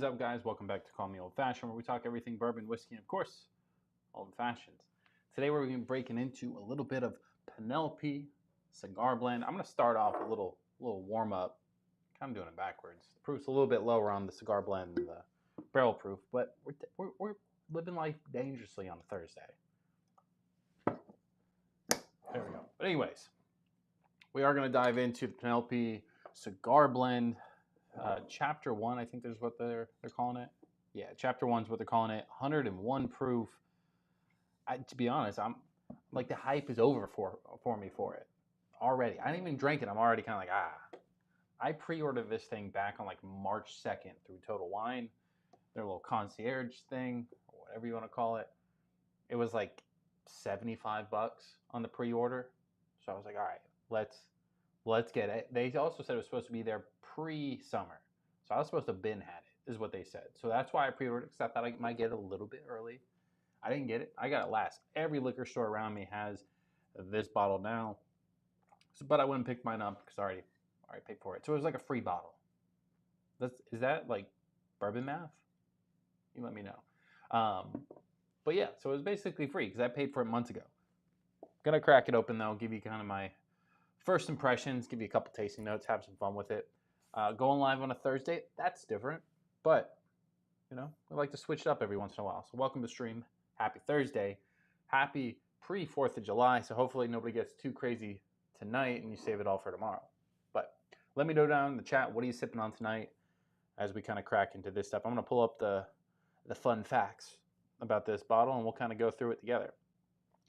up, guys? Welcome back to Call Me Old Fashioned, where we talk everything bourbon, whiskey, and of course, old fashions. Today we're going to be breaking into a little bit of Penelope Cigar Blend. I'm going to start off a little warm up. Kind of doing it backwards. The proof's a little bit lower on the cigar blend than the barrel proof, but we're living life dangerously on a Thursday. There we go. But anyways, we are going to dive into the Penelope Cigar Blend. Chapter 1, I think there's what they're calling it. Yeah, Chapter 1 is what they're calling it. 101 proof. To be honest, I'm like, the hype is over for me for it already. I didn't even drink it. I'm already kind of like, I pre-ordered this thing back on like March 2nd through Total Wine, their little concierge thing, or whatever you want to call it. It was like $75 on the pre-order. So I was like, all right, let's get it. They also said it was supposed to be there pre-summer. So I was supposed to have been had it, is what they said. So that's why I pre-ordered it, because I thought I might get it a little bit early. I didn't get it. I got it last. Every liquor store around me has this bottle now. But I wouldn't pick mine up because I already paid for it. So it was like a free bottle. Is that like bourbon math? You let me know. But yeah, so it was basically free because I paid for it months ago. Gonna crack it open though, give you kind of my first impressions, give you a couple tasting notes, have some fun with it. Going live on a Thursday, that's different. But, you know, we like to switch it up every once in a while. So welcome to the stream. Happy Thursday. Happy pre-4th of July. So hopefully nobody gets too crazy tonight and you save it all for tomorrow. But let me know down in the chat, what are you sipping on tonight as we kind of crack into this stuff. I'm going to pull up the fun facts about this bottle and we'll kind of go through it together.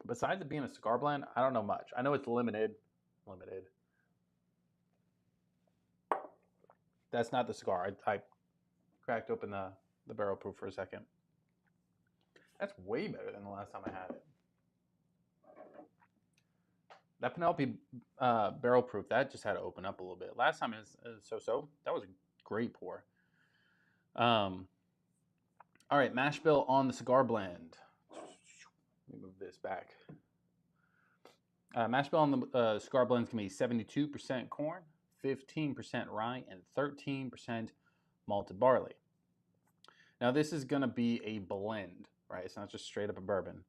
Besides it being a cigar blend, I don't know much. I know it's limited. That's not the cigar. I cracked open the barrel proof for a second. That's way better than the last time I had it. That Penelope barrel proof, that just had to open up a little bit. Last time it was so-so. That was a great pour. All right, mash bill on the cigar blend. Let me move this back. Mash bill on the cigar blend is going to be 72% corn, 15% rye, and 13% malted barley. Now, this is going to be a blend, right? It's not just straight up a bourbon.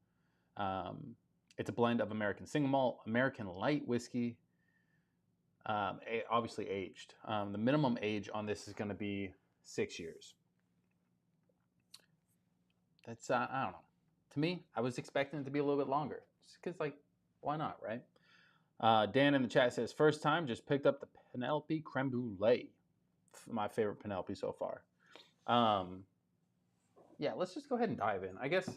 It's a blend of American single malt, American light whiskey, obviously aged. The minimum age on this is going to be 6 years. That's, I don't know. To me, I was expecting it to be a little bit longer. Just because, like, why not, right? Dan in the chat says, first time, just picked up the Penelope Creme Brulee. My favorite Penelope so far. Yeah, let's just go ahead and dive in. I guess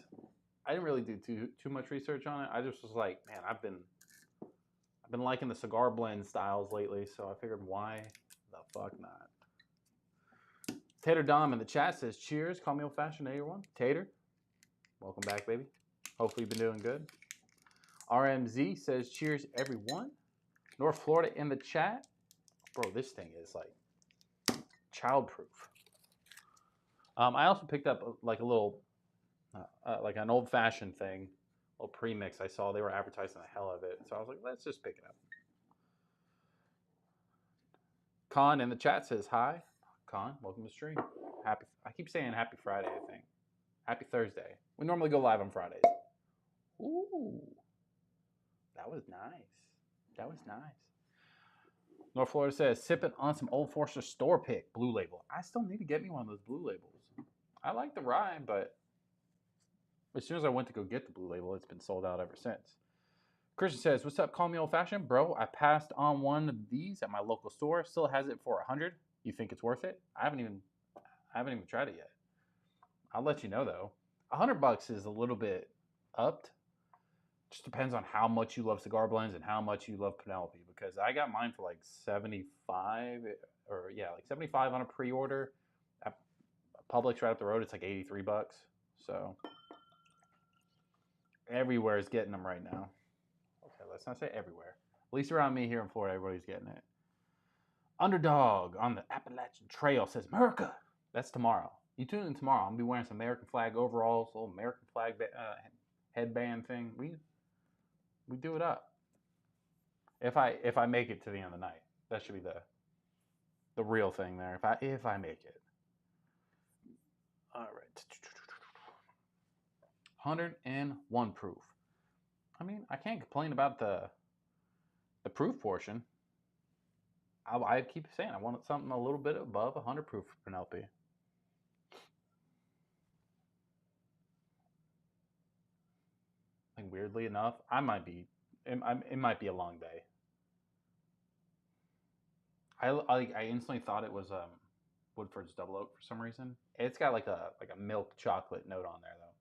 I didn't really do too much research on it. I just was like, man, I've been liking the cigar blend styles lately, so I figured, why the fuck not? Tater Dom in the chat says, cheers, call me old fashioned, everyone. Tater, welcome back, baby. Hopefully you've been doing good. RMZ says, cheers, everyone. North Florida in the chat. Bro, this thing is like childproof. I also picked up like a little, like an old-fashioned thing, a little premix. I saw they were advertising the hell of it. So I was like, let's just pick it up. Con in the chat says, hi. Con, welcome to the stream. I keep saying happy Friday, I think. Happy Thursday. We normally go live on Fridays. Ooh. That was nice. That was nice. North Florida says, sipping on some Old Forester store pick blue label. I still need to get me one of those blue labels. I like the rye, but as soon as I went to go get the blue label, it's been sold out ever since. Christian says, what's up, call me old fashioned? Bro, I passed on one of these at my local store. Still has it for $100. You think it's worth it? I haven't even tried it yet. I'll let you know though. $100 is a little bit upped. Just depends on how much you love cigar blends and how much you love Penelope, because I got mine for like 75 or yeah, like 75 on a pre-order. At Publix right up the road, it's like $83. So everywhere is getting them right now. Okay, let's not say everywhere. At least around me here in Florida, everybody's getting it. Underdog on the Appalachian Trail says, America. That's tomorrow. You tune in tomorrow. I'm going to be wearing some American flag overalls, little American flag headband thing. We do it up. If I make it to the end of the night, that should be the real thing there. If I make it. All right. 101 proof. I mean, I can't complain about the proof portion. I keep saying I wanted something a little bit above 100 proof for Penelope. Like weirdly enough, I might be. It might be a long day. I instantly thought it was Woodford's Double Oak for some reason. It's got like a milk chocolate note on there though.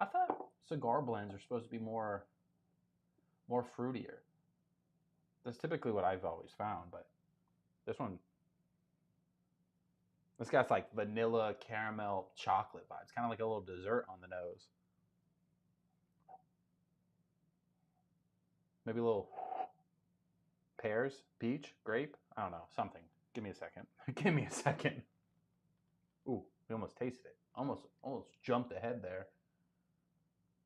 I thought cigar blends are supposed to be more fruitier. That's typically what I've always found, but this one, this guy's like vanilla, caramel, chocolate vibes. Kind of like a little dessert on the nose. Maybe a little pears, peach, grape. I don't know, something. Give me a second. Give me a second. Ooh, we almost tasted it. Almost jumped ahead there.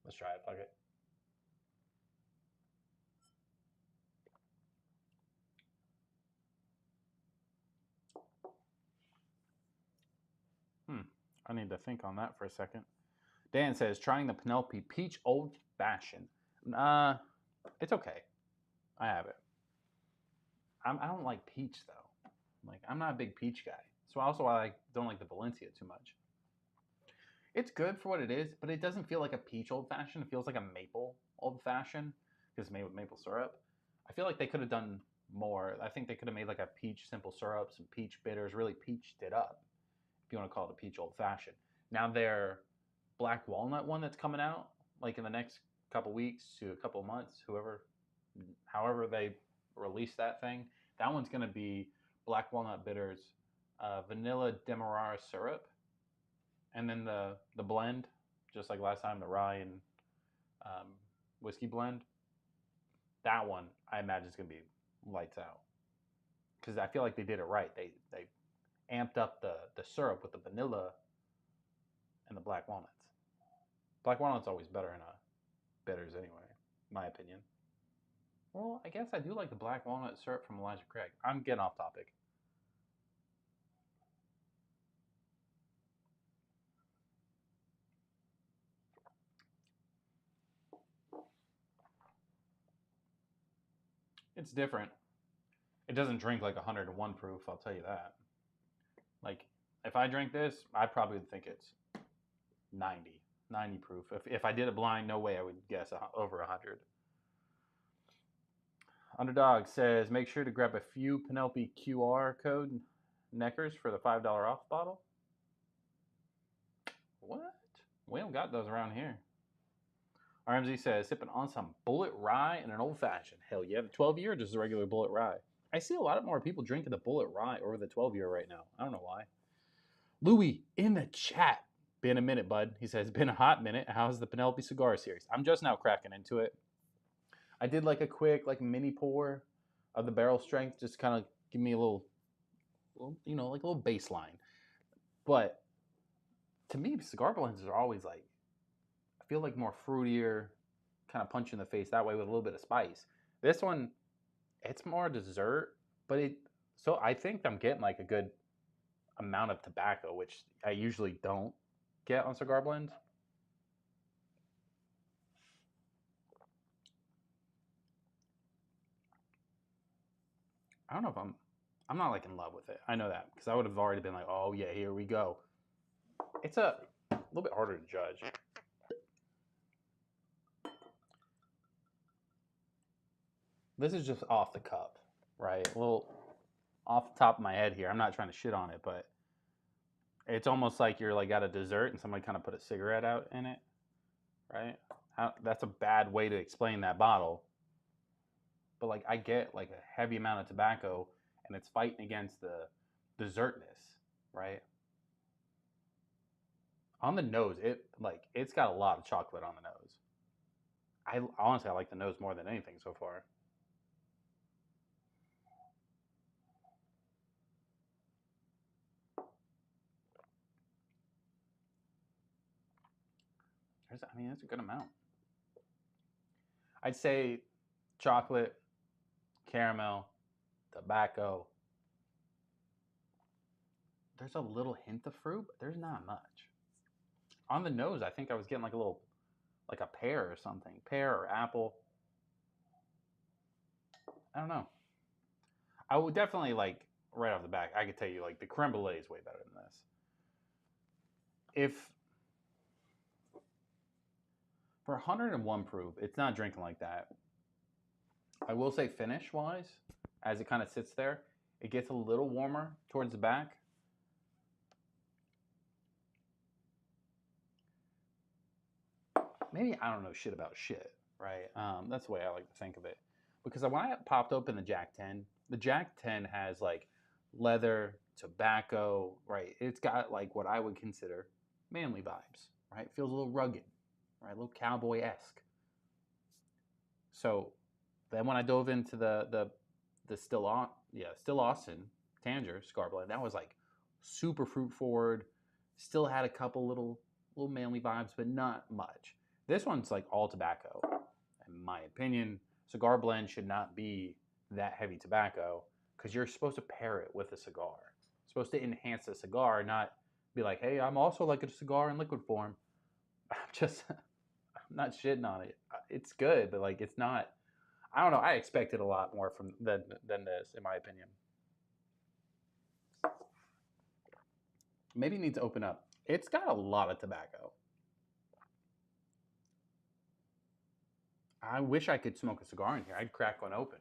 Let's try it. Fuck it. I need to think on that for a second. Dan says, trying the Penelope Peach Old Fashioned. It's okay. I have it. I don't like peach though. Like I'm not a big peach guy. So also I don't like the Valencia too much. It's good for what it is, but it doesn't feel like a peach old fashioned. It feels like a maple old fashioned because it's made with maple syrup. I feel like they could have done more. I think they could have made like a peach simple syrup, some peach bitters, really peached it up. If you want to call it a peach old fashioned. Now their black walnut one that's coming out, like in the next couple weeks to a couple months, however they release that thing, that one's going to be black walnut bitters, vanilla demerara syrup, and then the blend, just like last time, the rye and whiskey blend. That one I imagine is going to be lights out because I feel like they did it right. They amped up the syrup with the vanilla and the black walnuts. Black walnut's always better in a bitters anyway, my opinion. Well, I guess I do like the black walnut syrup from Elijah Craig. I'm getting off topic. It's different. It doesn't drink like 101 proof, I'll tell you that. Like, if I drink this, I probably would think it's 90 proof. If I did it blind, no way I would guess over 100. Underdog says, make sure to grab a few Penelope QR code neckers for the $5 off bottle. What? We don't got those around here. RMZ says, sipping on some Bullet Rye and an old fashioned. Hell yeah, the 12-year or just a regular Bullet Rye? I see a lot more people drinking the Bullet Rye over the 12-year right now. I don't know why. Louis in the chat. Been a minute, bud. He says, been a hot minute. How's the Penelope Cigar series? I'm just now cracking into it. I did like a quick mini pour of the barrel strength, just kind of give me a little, like a little baseline. But to me, cigar blends are always I feel like more fruitier, kind of punch in the face that way with a little bit of spice. This one, it's more dessert, but so I think I'm getting like a good amount of tobacco, which I usually don't get on cigar blends. I don't know if I'm not in love with it. I know that because I would have already been like, oh yeah, here we go. It's a little bit harder to judge. This is just off the cup, right? A little off the top of my head here. I'm not trying to shit on it, but it's almost like you're at a dessert and somebody kind of put a cigarette out in it, right? That's a bad way to explain that bottle. But I get a heavy amount of tobacco and it's fighting against the dessertness, right? On the nose, it's got a lot of chocolate on the nose. I like the nose more than anything so far. That's a good amount. I'd say chocolate, caramel, tobacco. There's a little hint of fruit, but there's not much. On the nose, I think I was getting like a little, like a pear or something. Pear or apple. I don't know. I would definitely like, right off the back, I could tell you like the creme brulee is way better than this. If for 101 proof, it's not drinking like that. I will say finish wise, as it kind of sits there, it gets a little warmer towards the back. Maybe I don't know shit about shit, right? That's the way I like to think of it. Because when I popped open the Jack 10, the Jack 10 has like leather, tobacco, right? It's got like what I would consider manly vibes, right? It feels a little rugged, right? A little cowboy-esque. So then when I dove into the Still Austin Tanger cigar blend, that was like super fruit forward. Still had a couple little manly vibes, but not much. This one's like all tobacco. In my opinion, cigar blend should not be that heavy tobacco because you're supposed to pair it with a cigar. It's supposed to enhance the cigar, not be like, hey, I'm also like a cigar in liquid form. I'm not shitting on it. It's good, but like it's not. I don't know. I expected a lot more from than this, in my opinion. Maybe it needs to open up. It's got a lot of tobacco. I wish I could smoke a cigar in here. I'd crack one open.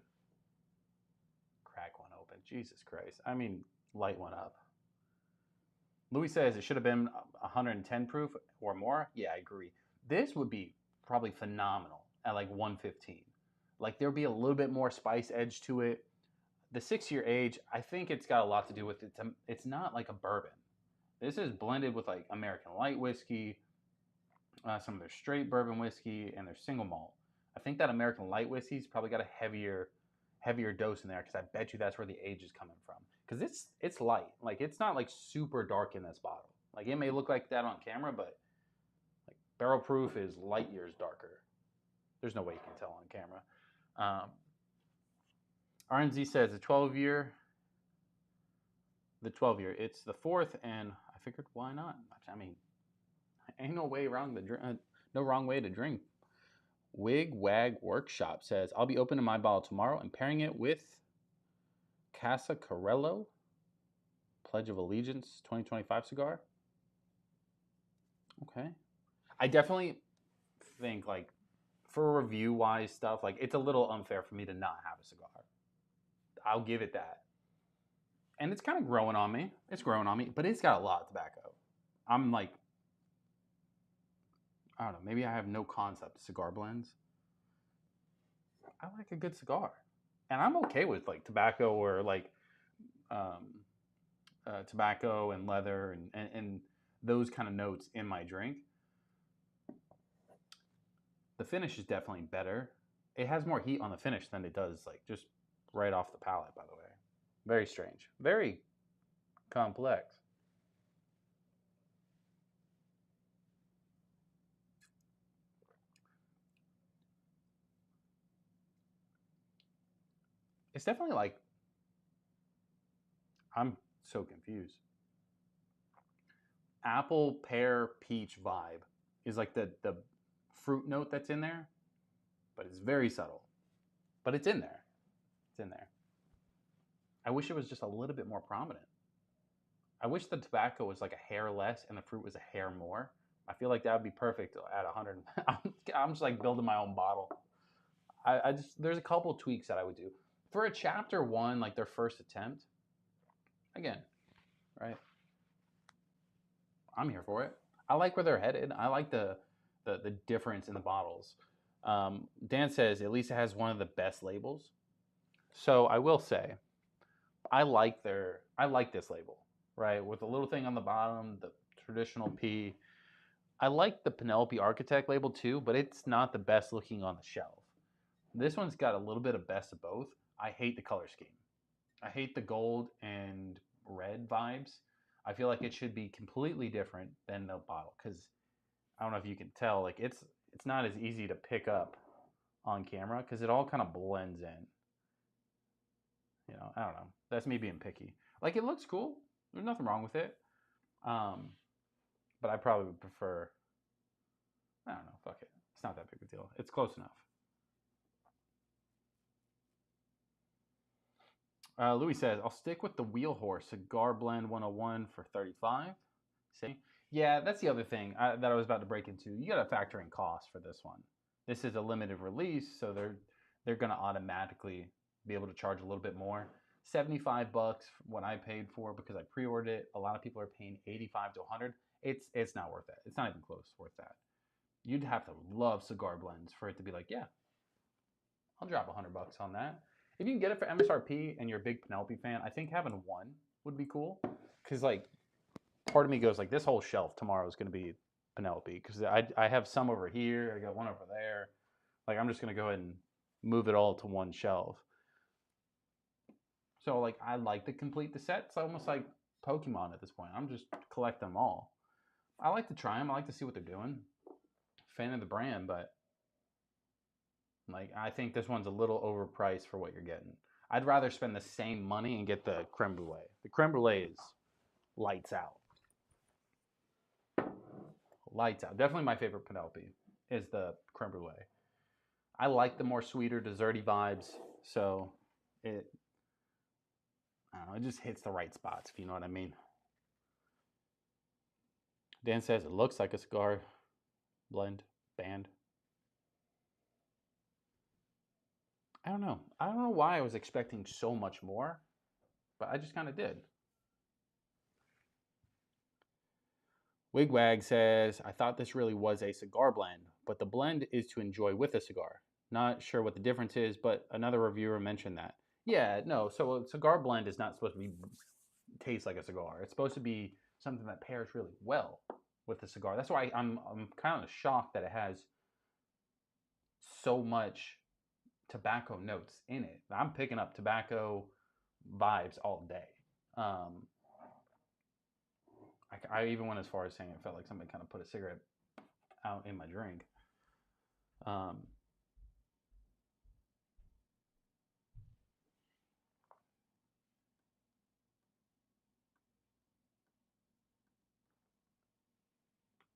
Crack one open. Jesus Christ. I mean, light one up. Louis says it should have been 110 proof or more. Yeah, I agree. This would be probably phenomenal at like 115. Like there'll be a little bit more spice edge to it. The 6-year age, I think it's got a lot to do with it. It's not like a bourbon. This is blended with like American light whiskey, some of their straight bourbon whiskey, and their single malt. I think that American light whiskey's probably got a heavier dose in there because I bet you that's where the age is coming from. Because it's light, like it's not like super dark in this bottle. Like it may look like that on camera, but like barrel proof is light years darker. There's no way you can tell on camera. RNZ says the 12-year. It's the fourth, and I figured why not? I mean, ain't no way wrong to no wrong way to drink. Wig Wag Workshop says I'll be opening my bottle tomorrow and pairing it with Casa Carello Pledge of Allegiance 2025 cigar. Okay, I definitely think like for review wise stuff, like it's a little unfair for me to not have a cigar. I'll give it that. And it's kind of growing on me. It's growing on me, but it's got a lot of tobacco. I'm like, I don't know, maybe I have no concept of cigar blends. I like a good cigar. And I'm okay with like tobacco or like tobacco and leather and those kind of notes in my drink. The finish is definitely better. It has more heat on the finish than it does like just right off the palate, by the way. Very strange. Very complex. It's definitely like, I'm so confused. Apple, pear, peach vibe is like the fruit note that's in there, but it's very subtle. But it's in there. It's in there. I wish it was just a little bit more prominent. I wish the tobacco was like a hair less and the fruit was a hair more. I feel like that would be perfect at 100. I'm just like building my own bottle. I just, there's a couple tweaks that I would do. For a chapter one, like their first attempt, again, right? I'm here for it. I like where they're headed. I like the difference in the bottles. Dan says at least it has one of the best labels. So I will say, I like this label, right? With the little thing on the bottom, the traditional P. I like the Penelope Architect label too, but it's not the best looking on the shelf. This one's got a little bit of best of both. I hate the color scheme. I hate the gold and red vibes. I feel like it should be completely different than the bottle because I don't know if you can tell, like it's not as easy to pick up on camera because it all kind of blends in. You know, I don't know. That's me being picky. Like it looks cool. There's nothing wrong with it. But I probably would prefer I don't know. Fuck it. It's not that big of a deal. It's close enough. Louis says, I'll stick with the Wheel Horse Cigar Blend 101 for 35. See? Yeah, that's the other thing that I was about to break into. You got to factor in cost for this one. This is a limited release, so they're going to automatically be able to charge a little bit more. $75 what I paid for because I pre-ordered it. A lot of people are paying $85 to $100. It's not worth that. It's not even close worth that. You'd have to love cigar blends for it to be like, yeah, I'll drop $100 on that. If you can get it for MSRP and you're a big Penelope fan, I think having one would be cool. Because like, part of me goes like, this whole shelf tomorrow is going to be Penelope. Because I have some over here, I got one over there. Like, I'm just going to go ahead and move it all to one shelf. So like, I like to complete the set. It's almost like Pokemon at this point. I'm just collect them all. I like to try them. I like to see what they're doing. Fan of the brand, but like, I think this one's a little overpriced for what you're getting. I'd rather spend the same money and get the creme brulee. The creme brulee is lights out. Lights out. Definitely my favorite Penelope is the creme brulee. I like the more sweeter, desserty vibes. So I don't know, it just hits the right spots, if you know what I mean. Dan says it looks like a cigar blend band. I don't know. I don't know why I was expecting so much more, but I just kind of did. Wigwag says, I thought this really was a cigar blend, but the blend is to enjoy with a cigar. Not sure what the difference is, but another reviewer mentioned that. Yeah, no, so a cigar blend is not supposed to be taste like a cigar. It's supposed to be something that pairs really well with the cigar. That's why I'm kind of shocked that it has so much tobacco notes in it. I'm picking up tobacco vibes all day. I even went as far as saying it felt like somebody kind of put a cigarette out in my drink.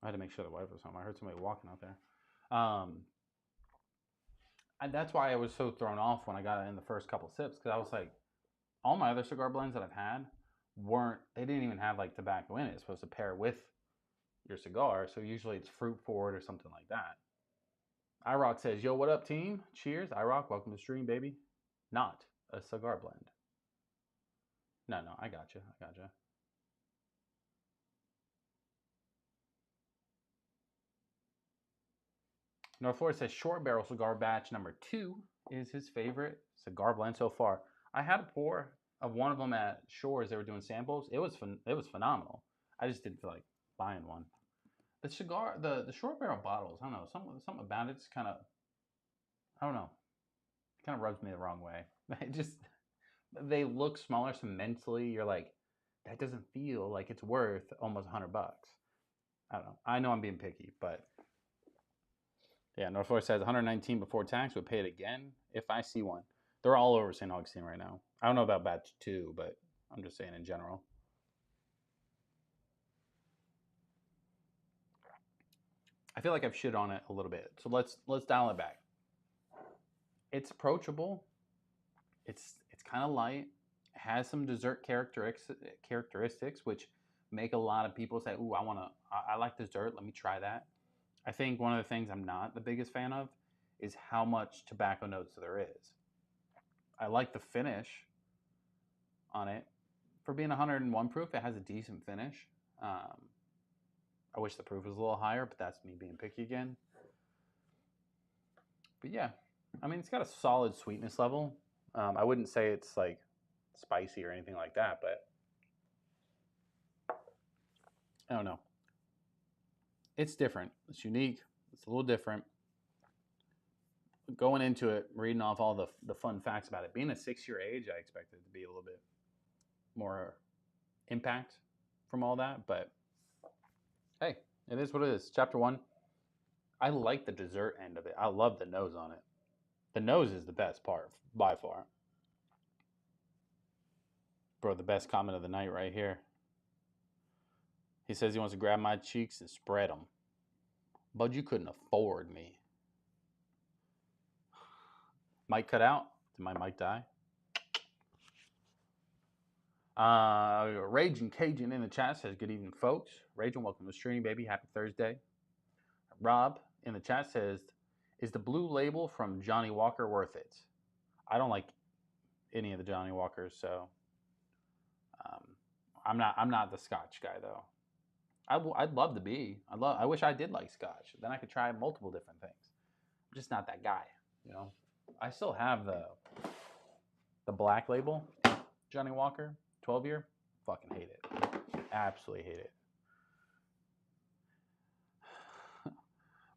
I had to make sure the wife was home. I heard somebody walking out there. And that's why I was so thrown off when I got it in the first couple sips, because I was like, all my other cigar blends that I've had they didn't even have like tobacco in it. It's supposed to pair with your cigar, so usually it's fruit forward or something like that. iRock says, yo, what up, team? Cheers. iRock, welcome to the stream, baby. Not a cigar blend. No, I gotcha. North Florida says, short barrel cigar batch number 2 is his favorite cigar blend so far. I had a pour of one of them at Shores. They were doing samples. It was phenomenal. I just didn't feel like buying one. The cigar, the short barrel bottles, I don't know, something about it's kind of, I don't know, it kind of rubs me the wrong way. They look smaller, so mentally you're like, that doesn't feel like it's worth almost $100. I don't know. I know I'm being picky, but yeah, North Florida says 119 before tax. Would pay it again if I see one. They're all over St. Augustine right now. I don't know about batch 2, but I'm just saying in general. I feel like I've shit on it a little bit, so let's dial it back. It's approachable. It's kind of light. It has some dessert characteristics, which make a lot of people say, "Ooh, I like dessert. Let me try that." I think one of the things I'm not the biggest fan of is how much tobacco notes there is. I like the finish on it. For being 101 proof, it has a decent finish. I wish the proof was a little higher, but that's me being picky again. But yeah, I mean, it's got a solid sweetness level. I wouldn't say it's like spicy or anything like that, but I don't know. It's different. It's unique. It's a little different. Going into it, reading off all the fun facts about it, being a 6-year age, I expected it to be a little bit more impact from all that, but hey, it is what it is. Chapter 1. I like the dessert end of it. I love the nose on it. The nose is the best part by far. Bro, the best comment of the night right here. He says he wants to grab my cheeks and spread them. Bud, you couldn't afford me. Mic cut out. Did my mic die? Raging Cajun in the chat says, good evening, folks. Raging, welcome to the stream, baby. Happy Thursday. Rob in the chat says, is the blue label from Johnny Walker worth it? I don't like any of the Johnny Walkers, so I'm not the Scotch guy though. I'd love to be. I wish I did like Scotch. Then I could try multiple different things. I'm just not that guy, you know. I still have the black label Johnny Walker 12-year. Fucking hate it. Absolutely hate it.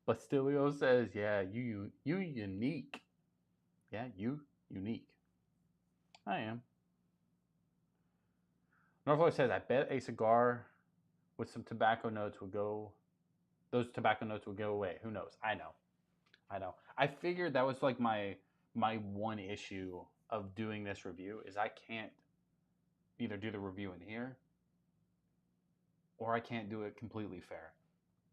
Bastilio says, yeah, you unique. Yeah, you unique. I am. Norfolk says, I bet a cigar with some tobacco notes would go, those tobacco notes would go away. Who knows? I know. I figured that was like my one issue of doing this review is I can't either do the review in here or I can't do it completely fair.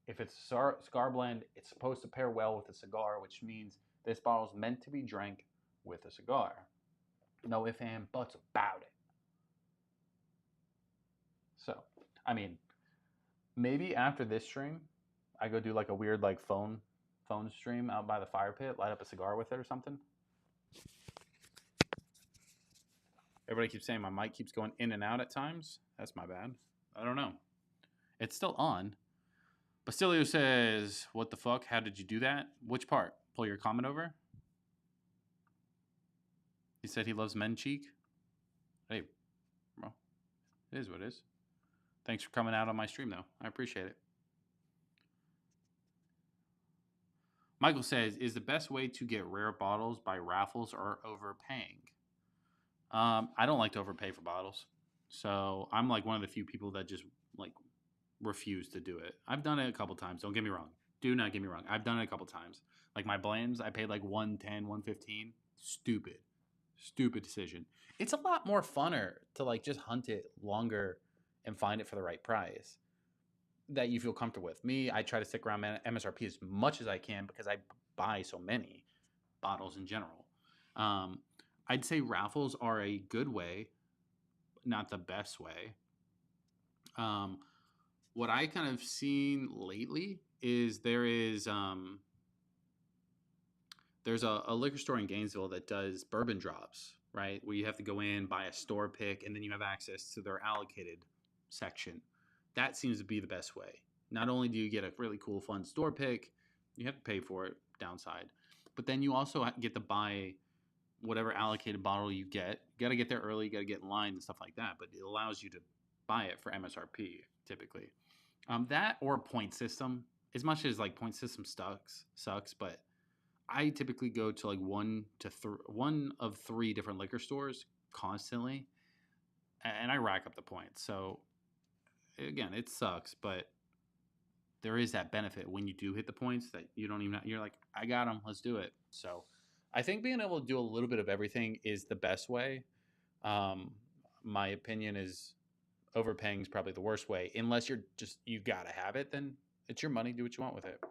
If it's a cigar blend, it's supposed to pair well with a cigar, which means this bottle is meant to be drank with a cigar. No ifs, ands, buts about it. So, I mean, maybe after this stream, I go do like a weird like phone stream out by the fire pit, light up a cigar with it or something. Everybody keeps saying my mic keeps going in and out at times. That's my bad. I don't know. It's still on. Bastilio says, what the fuck? How did you do that? Which part? Pull your comment over? He said he loves men cheek. Hey, bro. It is what it is. Thanks for coming out on my stream, though. I appreciate it. Michael says, is the best way to get rare bottles by raffles or overpaying? I don't like to overpay for bottles. So I'm like one of the few people that just like refuse to do it. I've done it a couple times. Don't get me wrong. Do not get me wrong. I've done it a couple times. Like my blends, I paid like $110, $115. Stupid decision. It's a lot more funner to like just hunt it longer and find it for the right price that you feel comfortable with. Me, I try to stick around MSRP as much as I can because I buy so many bottles in general. I'd say raffles are a good way, not the best way. What I kind of seen lately is there's a liquor store in Gainesville that does bourbon drops, right? Where you have to go in, buy a store pick, and then you have access to their allocated section. That seems to be the best way. Not only do you get a really cool, fun store pick, you have to pay for it, downside. But then you also get to buy whatever allocated bottle you get. You got to get there early, you got to get in line and stuff like that. But it allows you to buy it for MSRP, typically. That or point system. As much as like point system sucks, but I typically go to like one of three different liquor stores constantly, and I rack up the points. So again, it sucks, but there is that benefit when you do hit the points that you don't even. You're like, I got them. Let's do it. So I think being able to do a little bit of everything is the best way. My opinion is overpaying is probably the worst way. Unless you gotta have it, then it's your money. Do what you want with it.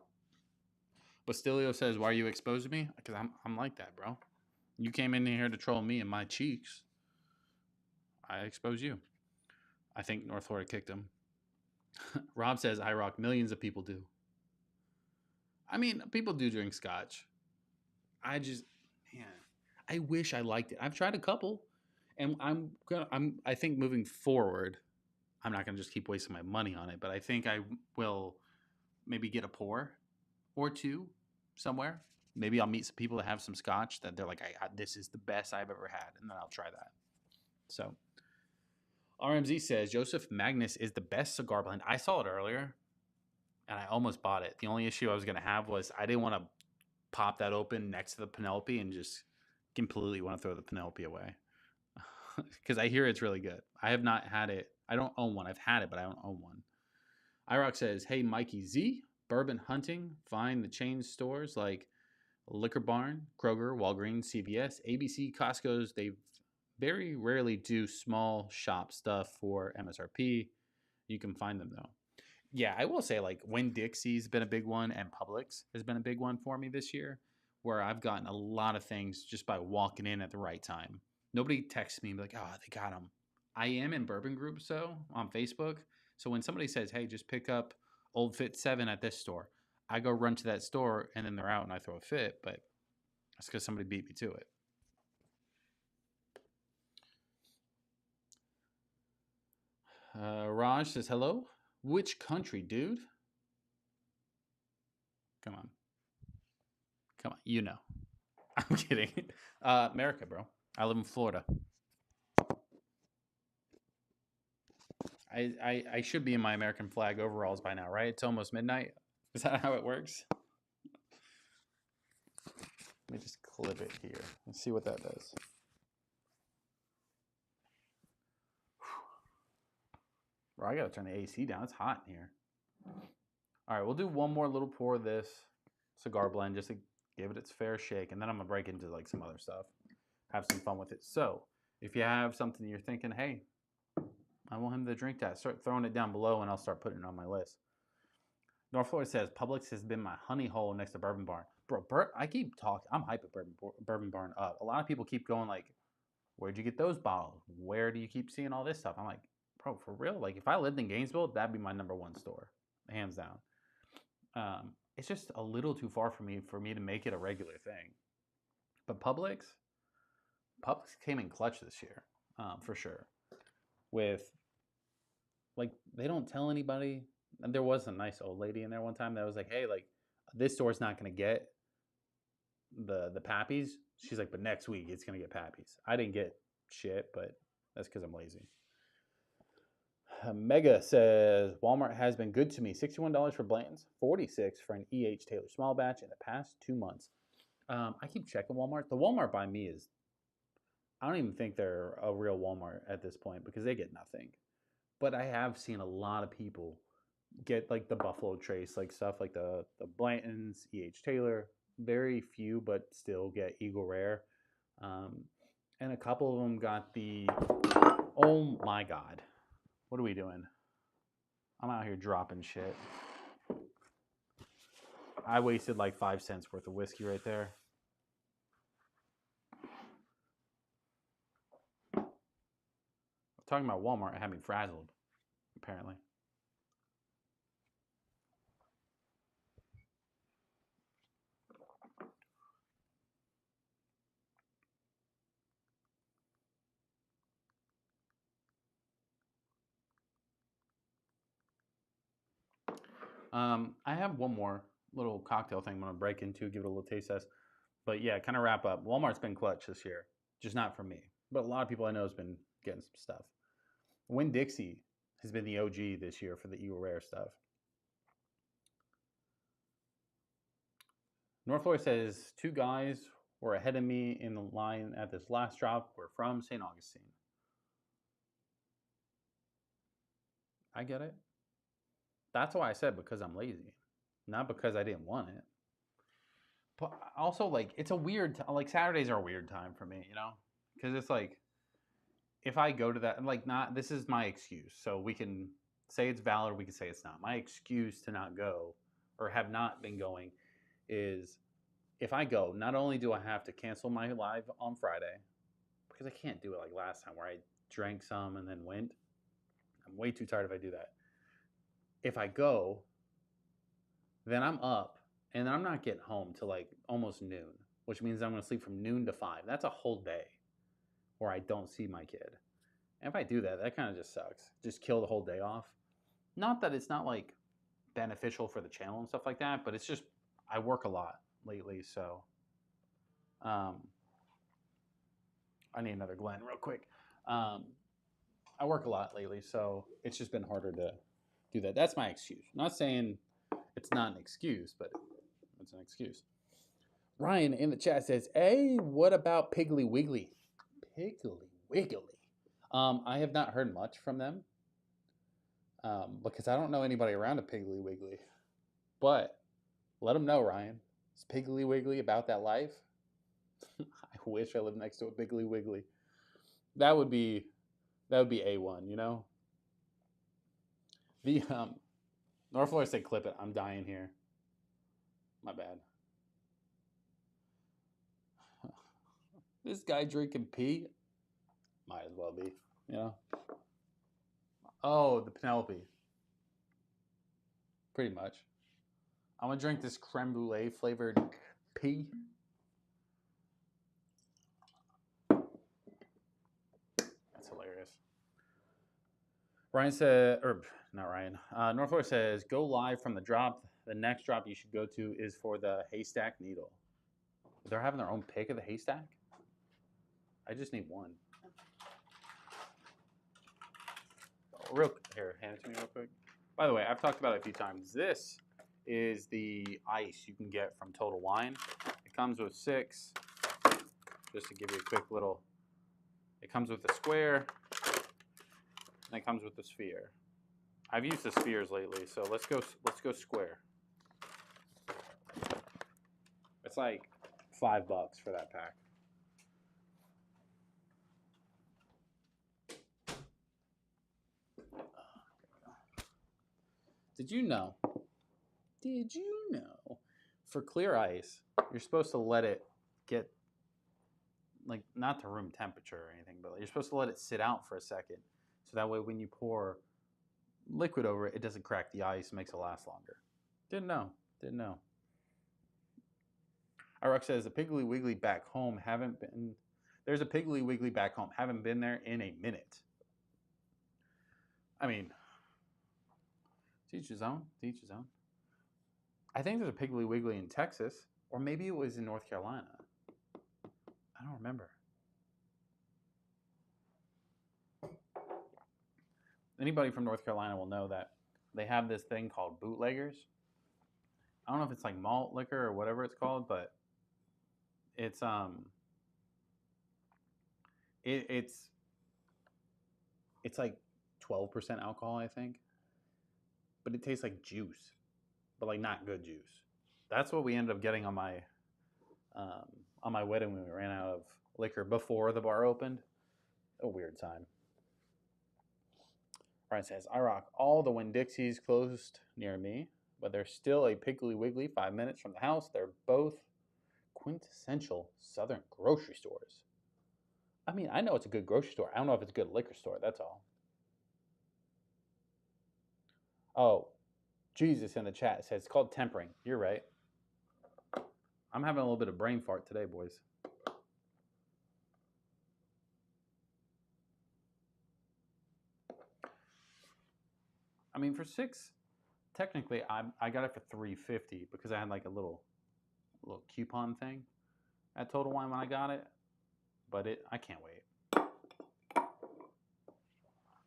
Bastilio says, why are you exposing me? Because I'm like that, bro. You came in here to troll me and my cheeks. I expose you. I think North Florida kicked him. Rob says, I rock. Millions of people do. I mean, people do drink scotch. I wish I liked it. I've tried a couple, and I think moving forward, I'm not gonna just keep wasting my money on it. But I think I will maybe get a pour or two somewhere. Maybe I'll meet some people that have some scotch that they're like, this is the best I've ever had, and then I'll try that. So RMZ says Joseph Magnus is the best cigar blend. I saw it earlier, and I almost bought it. The only issue I was going to have was I didn't want to pop that open next to the Penelope and just completely want to throw the Penelope away because I hear it's really good. I have not had it. I don't own one. I've had it, but I don't own one. IROC says, hey, Mikey Z, bourbon hunting, find the chain stores like Liquor Barn, Kroger, Walgreens, CVS, ABC, Costco's. They very rarely do small shop stuff for MSRP. You can find them, though. Yeah, I will say like Winn-Dixie's been a big one, and Publix has been a big one for me this year, where I've gotten a lot of things just by walking in at the right time. Nobody texts me and be like, "Oh, they got them." I am in bourbon groups though on Facebook, so when somebody says, "Hey, just pick up Old Fit 7 at this store," I go run to that store and then they're out and I throw a fit, but that's because somebody beat me to it. Raj says, "Hello. Which country, dude? Come on, come on. You know." I'm kidding. America, bro. I live in Florida. I should be in my American flag overalls by now, right? It's almost midnight. Is that how it works? Let me just clip it here and see what that does. Bro, I gotta turn the AC down. It's hot in here. All right, we'll do one more little pour of this cigar blend just to give it its fair shake, and then I'm gonna break into like some other stuff, have some fun with it. So if you have something you're thinking, hey, I want him to drink that, start throwing it down below, and I'll start putting it on my list. North Florida says Publix has been my honey hole next to Bourbon Barn. Bro, I keep talking. I'm hype at Bourbon Barn up. A lot of people keep going like, "Where'd you get those bottles? Where do you keep seeing all this stuff?" I'm like, bro, for real? Like, if I lived in Gainesville, that'd be my number one store, hands down. It's just a little too far for me to make it a regular thing. But Publix came in clutch this year, for sure. With like, they don't tell anybody. And there was a nice old lady in there one time that was like, "Hey, like, this store's not gonna get the Pappies." She's like, "But next week it's gonna get Pappies." I didn't get shit, but that's because I'm lazy. Mega says Walmart has been good to me. $61 for Blanton's, $46 for an E.H. Taylor small batch in the past 2 months. I keep checking Walmart. The Walmart by me is, I don't even think they're a real Walmart at this point because they get nothing. But I have seen a lot of people get like the Buffalo Trace, like stuff like the Blanton's, E.H. Taylor. Very few, but still get Eagle Rare. And a couple of them got the, oh my God. What are we doing? I'm out here dropping shit. I wasted like 5 cents worth of whiskey right there. Talking about Walmart had me frazzled, apparently. I have one more little cocktail thing I'm gonna break into, give it a little taste test. But yeah, kind of wrap up. Walmart's been clutch this year, just not for me. But a lot of people I know has been getting some stuff. Winn-Dixie has been the OG this year for the Eagle Rare stuff. North Florida says 2 guys were ahead of me in the line at this last drop. We're from St. Augustine. I get it. That's why I said because I'm lazy, not because I didn't want it. But also, like, it's a weird, like, Saturdays are a weird time for me, you know? Because it's like, if I go to that, like, not, this is my excuse. So we can say it's valid, we can say it's not. My excuse to not go or have not been going is if I go, not only do I have to cancel my live on Friday, because I can't do it like last time where I drank some and then went. I'm way too tired if I do that. If I go, then I'm up and I'm not getting home till like almost noon, which means I'm going to sleep from noon to 5. That's a whole day where I don't see my kid. And if I do that, that kind of just sucks. Just kill the whole day off. Not that it's not like beneficial for the channel and stuff like that, but it's just I work a lot lately, so I need another Glen real quick. I work a lot lately, so it's just been harder to do that. That's my excuse. I'm not saying it's not an excuse, but it's an excuse. Ryan in the chat says, "Hey, what about Piggly Wiggly?" Piggly Wiggly. I have not heard much from them because I don't know anybody around a Piggly Wiggly. But let them know, Ryan. Is Piggly Wiggly about that life? I wish I lived next to a Piggly Wiggly. That would be A1, you know? The Norfolk say clip it. I'm dying here. My bad. This guy drinking pee? Might as well be, you know? Oh, the Penelope. Pretty much. I'm going to drink this creme brulee flavored pee. That's hilarious. Ryan said, or not Ryan, Norfolk says, go live from the drop. The next drop you should go to is for the haystack needle. They're having their own pick of the haystack? I just need one. Here, hand it to me real quick. By the way, I've talked about it a few times. This is the ice you can get from Total Wine. It comes with 6. Just to give you a quick little, it comes with the square, and it comes with the sphere. I've used the spheres lately, so let's go square. It's like $5 for that pack. Did you know for clear ice, you're supposed to let it get, like, not to room temperature or anything, but you're supposed to let it sit out for a second. So that way when you pour liquid over it, it doesn't crack the ice, makes it last longer. Didn't know. Iraq says, a Piggly Wiggly back home, there's a Piggly Wiggly back home, haven't been there in a minute. I mean, to each his own. I think there's a Piggly Wiggly in Texas, or maybe it was in North Carolina. I don't remember. Anybody from North Carolina will know that they have this thing called bootleggers. I don't know if it's like malt liquor or whatever it's called, but it's it's like 12% alcohol, I think. But it tastes like juice, but like not good juice. That's what we ended up getting on my wedding when we ran out of liquor before the bar opened. A weird time. Brian says, I rock all the Winn-Dixies closed near me, but there's still a Piggly Wiggly 5 minutes from the house. They're both quintessential Southern grocery stores. I mean, I know it's a good grocery store. I don't know if it's a good liquor store. That's all. Oh, Jesus in the chat says it's called tempering. You're right. I'm having a little bit of brain fart today, boys. I mean, for $6, technically, I got it for $3.50 because I had like a little coupon thing at Total Wine when I got it. But I can't wait.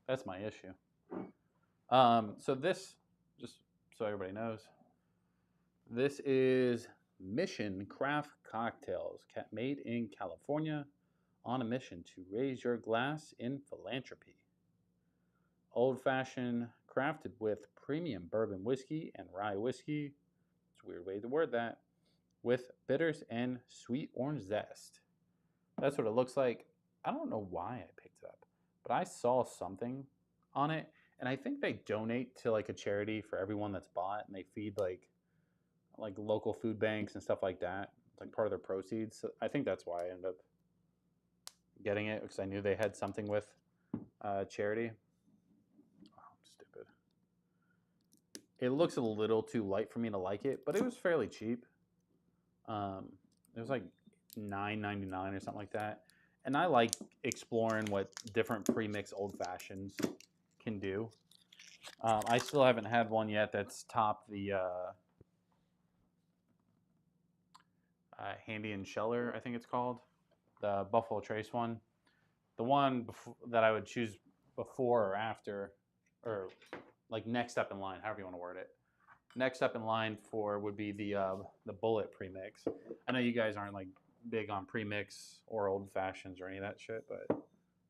That's my issue. So this, just so everybody knows, this is Mission Craft Cocktails, made in California, on a mission to raise your glass in philanthropy. Old-fashioned, crafted with premium bourbon whiskey and rye whiskey. It's a weird way to word that. With bitters and sweet orange zest. That's what it looks like. I don't know why I picked it up, but I saw something on it, and I think they donate to like a charity for everyone that's bought, and they feed like local food banks and stuff like that. It's like part of their proceeds. So I think that's why I ended up getting it, because I knew they had something with charity. Oh, I'm stupid. It looks a little too light for me to like it, but it was fairly cheap. It was like $9.99 or something like that. And I like exploring what different premixed old fashions can do. I still haven't had one yet that's topped the Handy and Scheller, I think it's called, the Buffalo Trace one. The one that I would choose before or after, or like next up in line, however you want to word it. Next up in line for would be the Bullet Premix. I know you guys aren't like big on premix or old fashions or any of that shit, but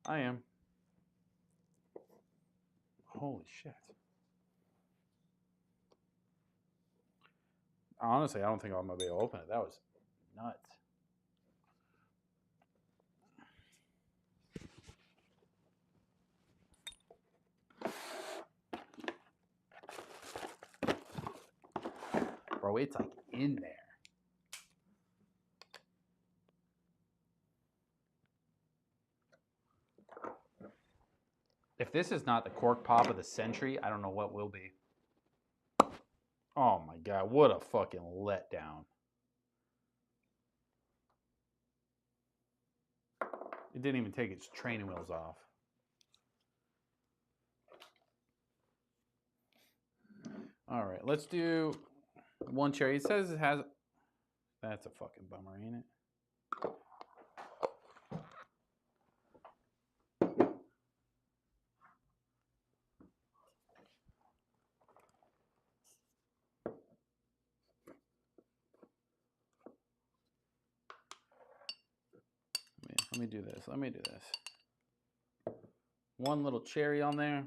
I am. Holy shit. Honestly, I don't think I'm going to be able to open it. That was nuts. bro. It's like in there. If this is not the cork pop of the century, I don't know what will be. Oh my God, what a fucking letdown. It didn't even take its training wheels off. All right, let's do one cherry. It says it has... That's a fucking bummer, ain't it? Let me do this. Let me do this. One little cherry on there.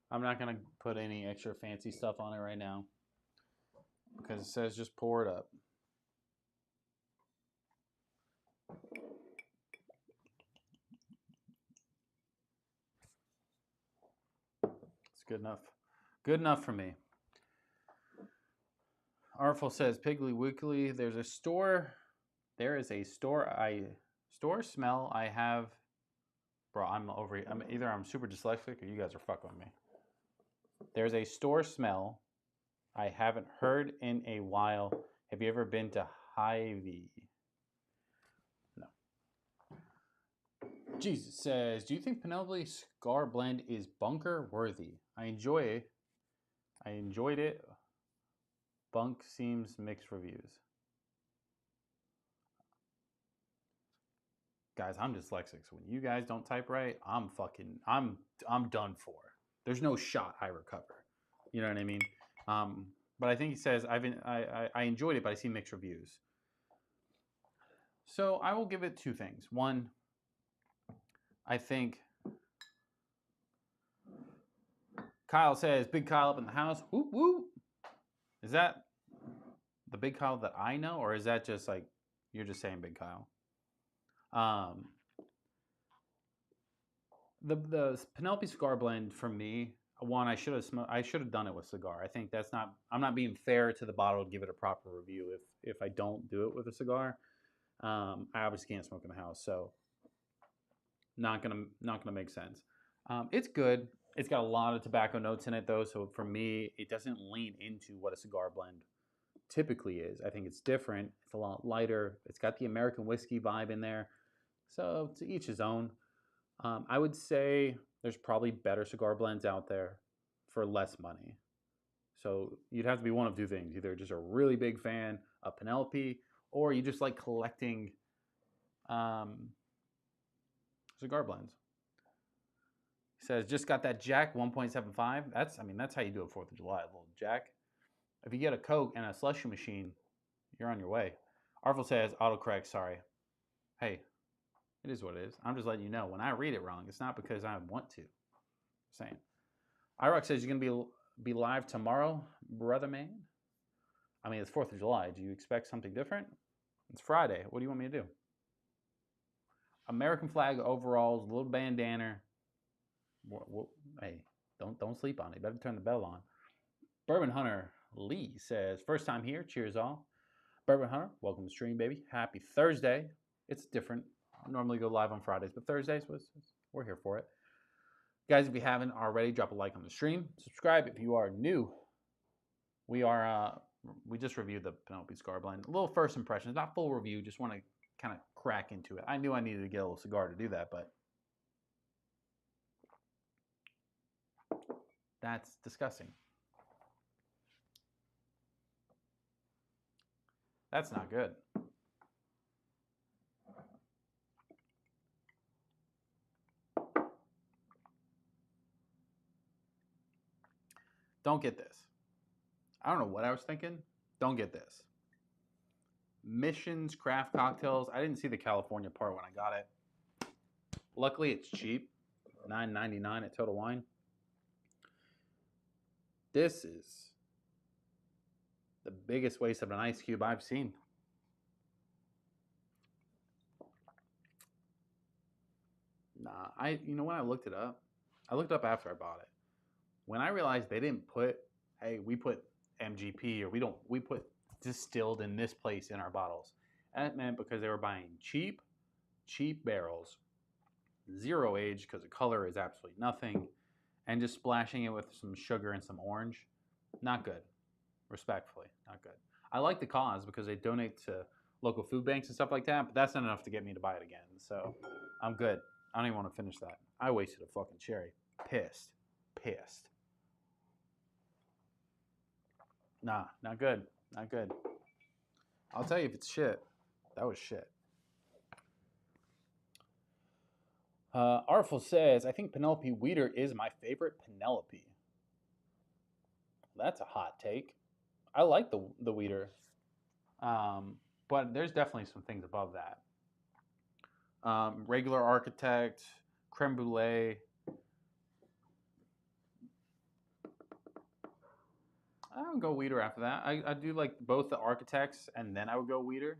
I'm not going to put any extra fancy stuff on it right now because it says just pour it up. It's good enough. Good enough for me. Artful says, Piggly Wiggly, there is a store smell I have. Bro, I'm super dyslexic or you guys are fucking with me. There's a store smell I haven't heard in a while. Have you ever been to Hy-Vee? No. Jesus says, do you think Penelope Cigar Blend is bunker worthy? I enjoyed it. Bunk seems mixed reviews. Guys, I'm dyslexic, so when you guys don't type right, I'm done for. There's no shot I recover. You know what I mean? But I think he says I enjoyed it, but I see mixed reviews. So I will give it two things. One, I think Kyle says, Big Kyle up in the house. Whoop whoop. Is that the Big Kyle that I know, or is that just like you're just saying Big Kyle? The Penelope Cigar Blend for me, one, I should have done it with cigar. I think I'm not being fair to the bottle to give it a proper review if I don't do it with a cigar. I obviously can't smoke in the house, so not gonna make sense. It's good. It's got a lot of tobacco notes in it though, so for me, it doesn't lean into what a cigar blend typically is. I think it's different. It's a lot lighter. It's got the American whiskey vibe in there. So to each his own. I would say there's probably better cigar blends out there for less money. So you'd have to be one of two things. Either just a really big fan of Penelope, or you just like collecting cigar blends. He says, just got that Jack 1.75. That's how you do it 4th of July, a little Jack. If you get a Coke and a slushy machine, you're on your way. Artful says, autocorrect, sorry. Hey, it is what it is. I'm just letting you know. When I read it wrong, it's not because I want to. Just saying. IROC says, you're going to be live tomorrow, brother man. I mean, it's 4th of July. Do you expect something different? It's Friday. What do you want me to do? American flag overalls, little bandana. Hey, don't sleep on it. You better turn the bell on. Bourbon Hunter Lee says, first time here. Cheers all. Bourbon Hunter, welcome to the stream, baby. Happy Thursday. It's different. I normally go live on Fridays, but Thursdays, we're here for it. Guys, if you haven't already, drop a like on the stream. Subscribe if you are new. We just reviewed the Penelope Cigar Blend. A little first impressions, not full review. Just want to kind of crack into it. I knew I needed to get a little cigar to do that, but that's disgusting. That's not good. Don't get this. I don't know what I was thinking. Don't get this. Missions Craft Cocktails. I didn't see the California part when I got it. Luckily, it's cheap. $9.99 at Total Wine. This is the biggest waste of an ice cube I've seen. Nah, when I looked it up, I looked up after I bought it. When I realized they didn't put, hey, we put MGP or we put distilled in this place in our bottles. That meant because they were buying cheap barrels, zero age because the color is absolutely nothing, and just splashing it with some sugar and some orange. Not good. Respectfully, not good. I like the cause because they donate to local food banks and stuff like that, but that's not enough to get me to buy it again. So I'm good. I don't even want to finish that. I wasted a fucking cherry. Pissed. Nah, not good. Not good. I'll tell you if it's shit. That was shit. Artful says, I think Penelope Weeder is my favorite Penelope. That's a hot take. I like the Weeder. But there's definitely some things above that. Regular Architect, Creme Brulee. I would go Weeder after that. I do like both the Architects, and then I would go Weeder.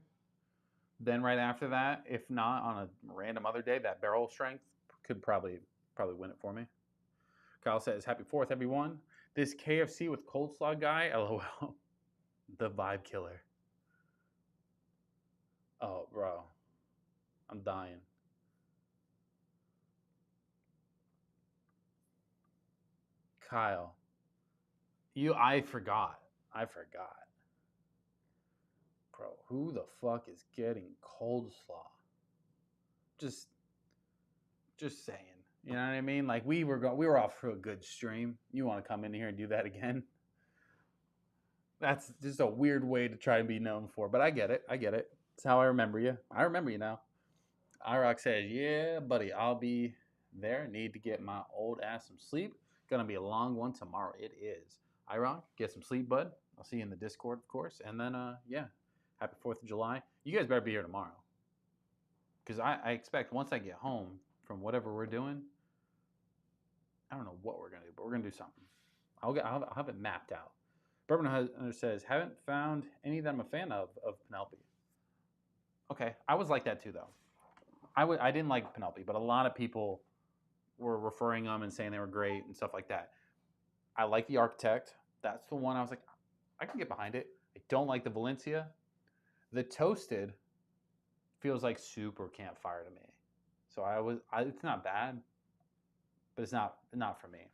Then right after that, if not on a random other day, that barrel strength could probably win it for me. Kyle says, Happy 4th, everyone. This KFC with coleslaw guy, LOL. The vibe killer. Oh, bro. I'm dying. Kyle. I forgot. Bro, who the fuck is getting coleslaw? Just saying. You know what I mean? Like we were off for a good stream. You want to come in here and do that again? That's just a weird way to try and be known for, but I get it. It's how I remember you. I remember you now. iRock says, yeah, buddy, I'll be there. Need to get my old ass some sleep. Gonna be a long one tomorrow. It is. iRock, get some sleep, bud. I'll see you in the Discord, of course. And then, yeah, happy 4th of July. You guys better be here tomorrow. Because I expect once I get home from whatever we're doing, I don't know what we're going to do, but we're going to do something. I'll have it mapped out. Bourbon Hunter says, haven't found any that I'm a fan of Penelope. Okay, I was like that too, though. I didn't like Penelope, but a lot of people were referring them and saying they were great and stuff like that. I like the Architect. That's the one I was like, I can get behind it. I don't like the Valencia. The Toasted feels like super campfire to me. So it's not bad, but it's not for me.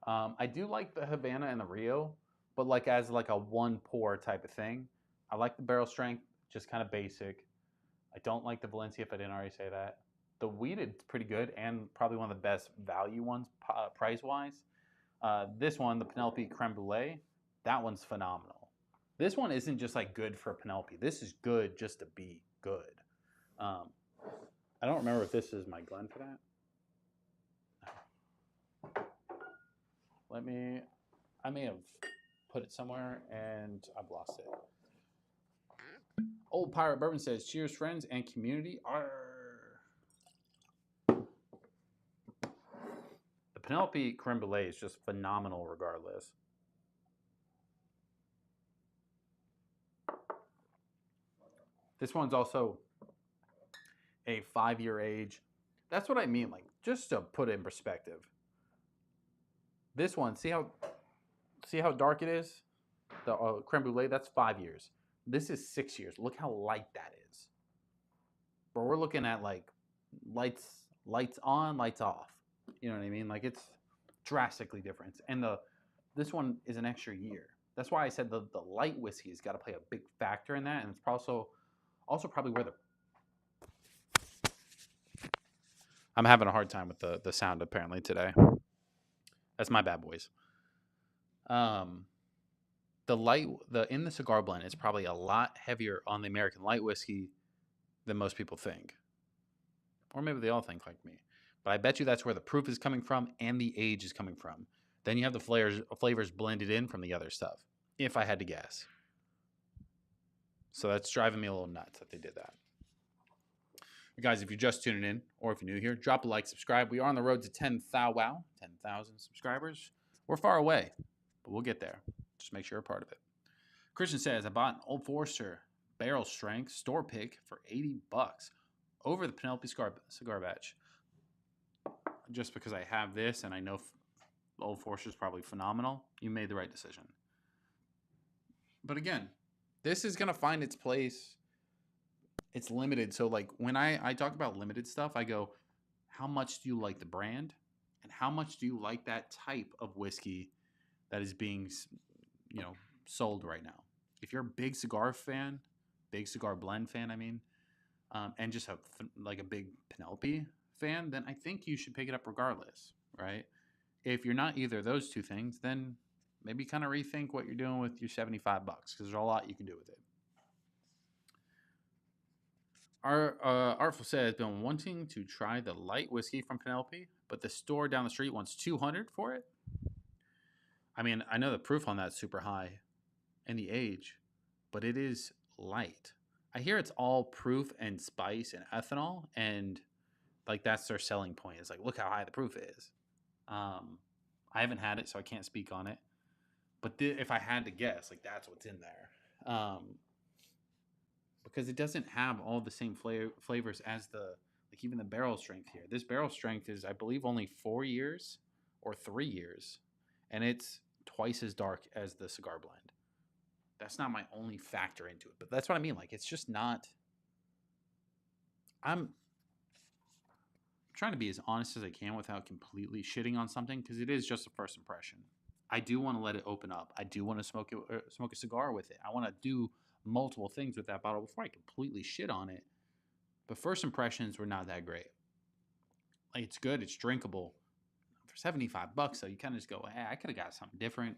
I do like the Havana and the Rio, but like as like a one pour type of thing. I like the barrel strength, just kind of basic. I don't like the Valencia if I didn't already say that. The Wheated's pretty good and probably one of the best value ones price-wise. This one, the Penelope Creme Brulee, that one's phenomenal. This one isn't just like good for Penelope. This is good just to be good. I don't remember if this is my Glen for that. I may have put it somewhere and I've lost it. Old Pirate Bourbon says, cheers, friends and community. Arr. The Penelope Creme Brulee is just phenomenal regardless. This one's also a 5-year age. That's what I mean, like, just to put it in perspective. This one, see how dark it is? The Creme Brulee, that's 5 years. This is 6 years. Look how light that is. But we're looking at like lights on, lights off. You know what I mean? Like it's drastically different. And this one is an extra year. That's why I said the light whiskey's got to play a big factor in that. And it's also probably where I'm having a hard time with the sound apparently today. That's my bad, boys. In the cigar blend is probably a lot heavier on the American light whiskey than most people think. Or maybe they all think like me. But I bet you that's where the proof is coming from and the age is coming from. Then you have the flavors blended in from the other stuff, if I had to guess. So that's driving me a little nuts that they did that. Guys, if you're just tuning in or if you're new here, drop a like, subscribe. We are on the road to 10,000 subscribers. We're far away, but we'll get there. Just make sure you're a part of it. Christian says, I bought an Old Forester barrel strength store pick for $80 over the Penelope Cigar batch. Just because I have this and I know Old Forester is probably phenomenal, you made the right decision. But again, this is going to find its place. It's limited. So like when I talk about limited stuff, I go, how much do you like the brand? And how much do you like that type of whiskey that is being, sold right now? If you're a big cigar fan, big cigar blend fan, I mean, and just a big Penelope fan, then I think you should pick it up regardless, right? If you're not either of those two things, then maybe kind of rethink what you're doing with your $75 because there's a lot you can do with it. Our Artful says, been wanting to try the light whiskey from Penelope, but the store down the street wants $200 for it. I mean, I know the proof on that's super high and the age, but it is light. I hear it's all proof and spice and ethanol, and like that's their selling point. It's like, look how high the proof is. I haven't had it, so I can't speak on it. But if I had to guess, like that's what's in there. Because it doesn't have all the same flavors as even the barrel strength here. This barrel strength is, I believe, only 4 years or 3 years, and it's twice as dark as the cigar blend. That's not my only factor into it, but that's what I mean. Like, it's just not. I'm trying to be as honest as I can without completely shitting on something because it is just a first impression. I do want to let it open up. I do want to smoke a cigar with it. I want to do multiple things with that bottle before I completely shit on it. But first impressions were not that great. Like, it's good, it's drinkable. For $75 though, you kind of just go, hey, I could have got something different.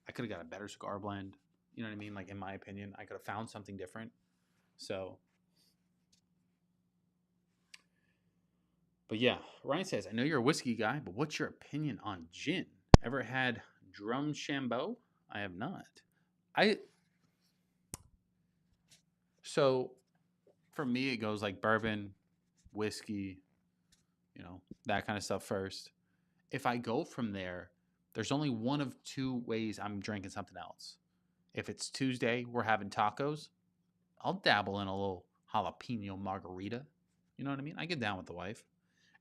I could have got a better cigar blend. You know what I mean? Like, in my opinion, I could have found something different. So, but yeah, Ryan says, I know you're a whiskey guy, but what's your opinion on gin? Ever had Drumshambo? I have not. So for me, it goes like bourbon, whiskey, that kind of stuff first. If I go from there, there's only one of two ways I'm drinking something else. If it's Tuesday, we're having tacos, I'll dabble in a little jalapeno margarita. You know what I mean? I get down with the wife.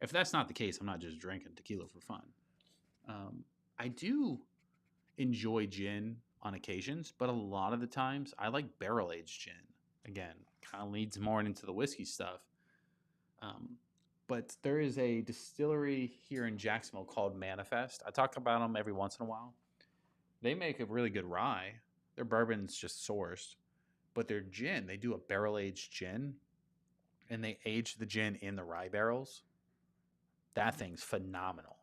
If that's not the case, I'm not just drinking tequila for fun. I do enjoy gin on occasions, but a lot of the times I like barrel-aged gin. Again, kind of leads more into the whiskey stuff. But there is a distillery here in Jacksonville called Manifest. I talk about them every once in a while. They make a really good rye. Their bourbon's just sourced. But their gin, they do a barrel-aged gin, and they age the gin in the rye barrels. That thing's phenomenal.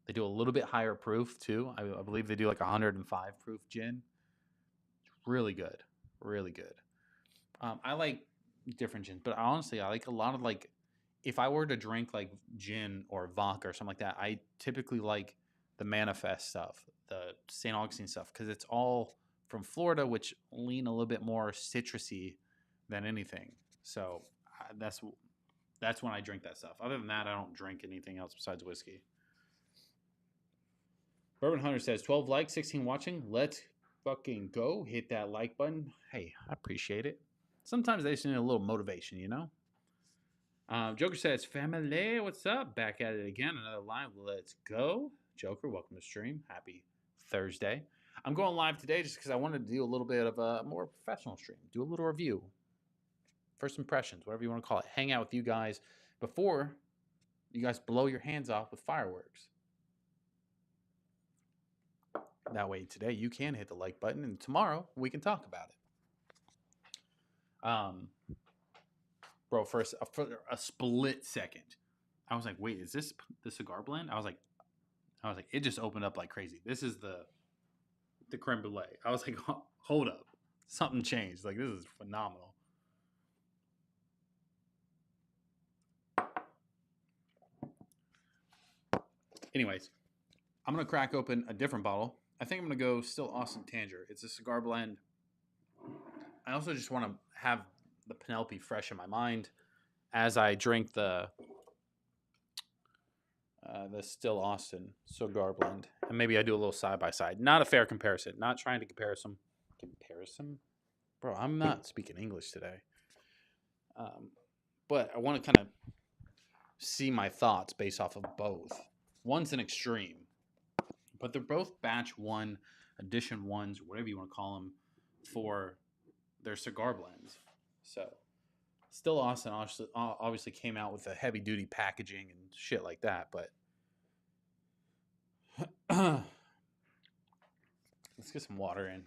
They do a little bit higher proof, too. I believe they do like 105 proof gin. It's really good. Really good. I like different gins, but honestly, I like a lot of like, if I were to drink like gin or vodka or something like that, I typically like the Manifest stuff, the St. Augustine stuff, because it's all from Florida, which lean a little bit more citrusy than anything. So that's when I drink that stuff. Other than that, I don't drink anything else besides whiskey. Bourbon Hunter says 12 likes, 16 watching. Let's fucking go. Hit that like button. Hey, I appreciate it. Sometimes they just need a little motivation, Joker says, family, what's up? Back at it again. Another live. Let's go. Joker, welcome to stream. Happy Thursday. I'm going live today just because I wanted to do a little bit of a more professional stream. Do a little review. First impressions, whatever you want to call it. Hang out with you guys before you guys blow your hands off with fireworks. That way today you can hit the like button and tomorrow we can talk about it. Bro, for a split second, I was like, wait, is this the cigar blend? I was like, it just opened up like crazy. This is the creme brulee. I was like, hold up. Something changed. Like, this is phenomenal. Anyways, I'm going to crack open a different bottle. I think I'm going to go still Austin Tanger. It's a cigar blend. I also just want to have the Penelope fresh in my mind as I drink the still Austin cigar blend. And maybe I do a little side-by-side. Not a fair comparison. Not trying to compare some. Comparison? Bro, I'm not speaking English today. But I want to kind of see my thoughts based off of both. One's an extreme. But they're both batch one, edition ones, whatever you want to call them, for their cigar blends. So still Austin obviously came out with a heavy duty packaging and shit like that, but let's get some water in.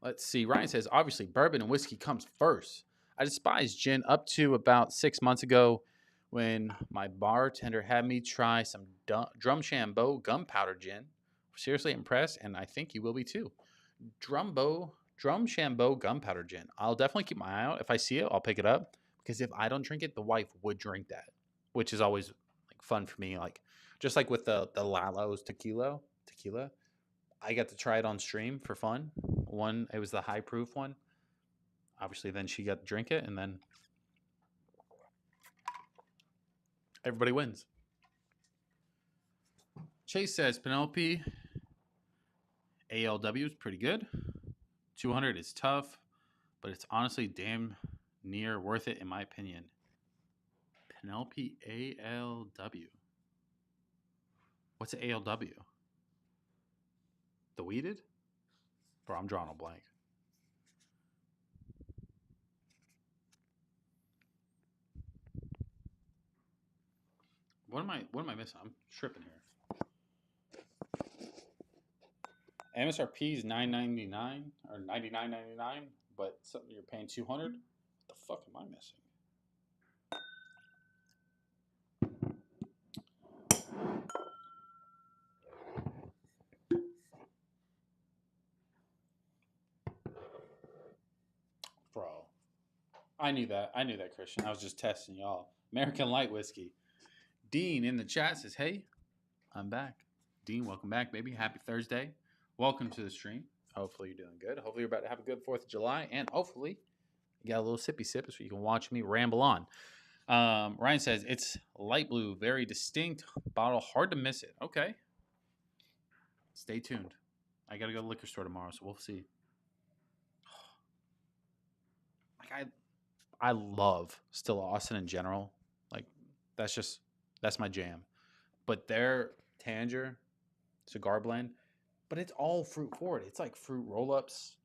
Let's see. Ryan says, obviously, bourbon and whiskey comes first. I despised gin up to about 6 months ago when my bartender had me try some Drumshambo gunpowder gin. Seriously impressed, and I think you will be too. Drumshambo gunpowder gin. I'll definitely keep my eye out. If I see it, I'll pick it up. Because if I don't drink it, the wife would drink that, which is always like fun for me. Like just like with the Lalo's tequila. I got to try it on stream for fun. It was the high proof one. Obviously, then she got to drink it, and then everybody wins. Chase says Penelope ALW is pretty good. 200 is tough, but it's honestly damn near worth it in my opinion. Penelope ALW. What's an ALW? The weeded? Bro, I'm drawing a blank. What am I missing? I'm tripping here. MSRP is $9.99 or $99.99, but something you're paying $200. What the fuck am I missing? Bro, I knew that, Christian. I was just testing y'all. American Light Whiskey. Dean in the chat says, hey, I'm back. Dean, welcome back, baby. Happy Thursday. Welcome to the stream. Hopefully you're doing good. Hopefully you're about to have a good 4th of July. And hopefully you got a little sippy sip so you can watch me ramble on. Ryan says, it's light blue, very distinct bottle. Hard to miss it. Okay. Stay tuned. I got to go to the liquor store tomorrow, so we'll see. Like I love Still Austin in general. Like that's my jam. But their Tanger cigar blend, but it's all fruit forward. It's like fruit roll-ups,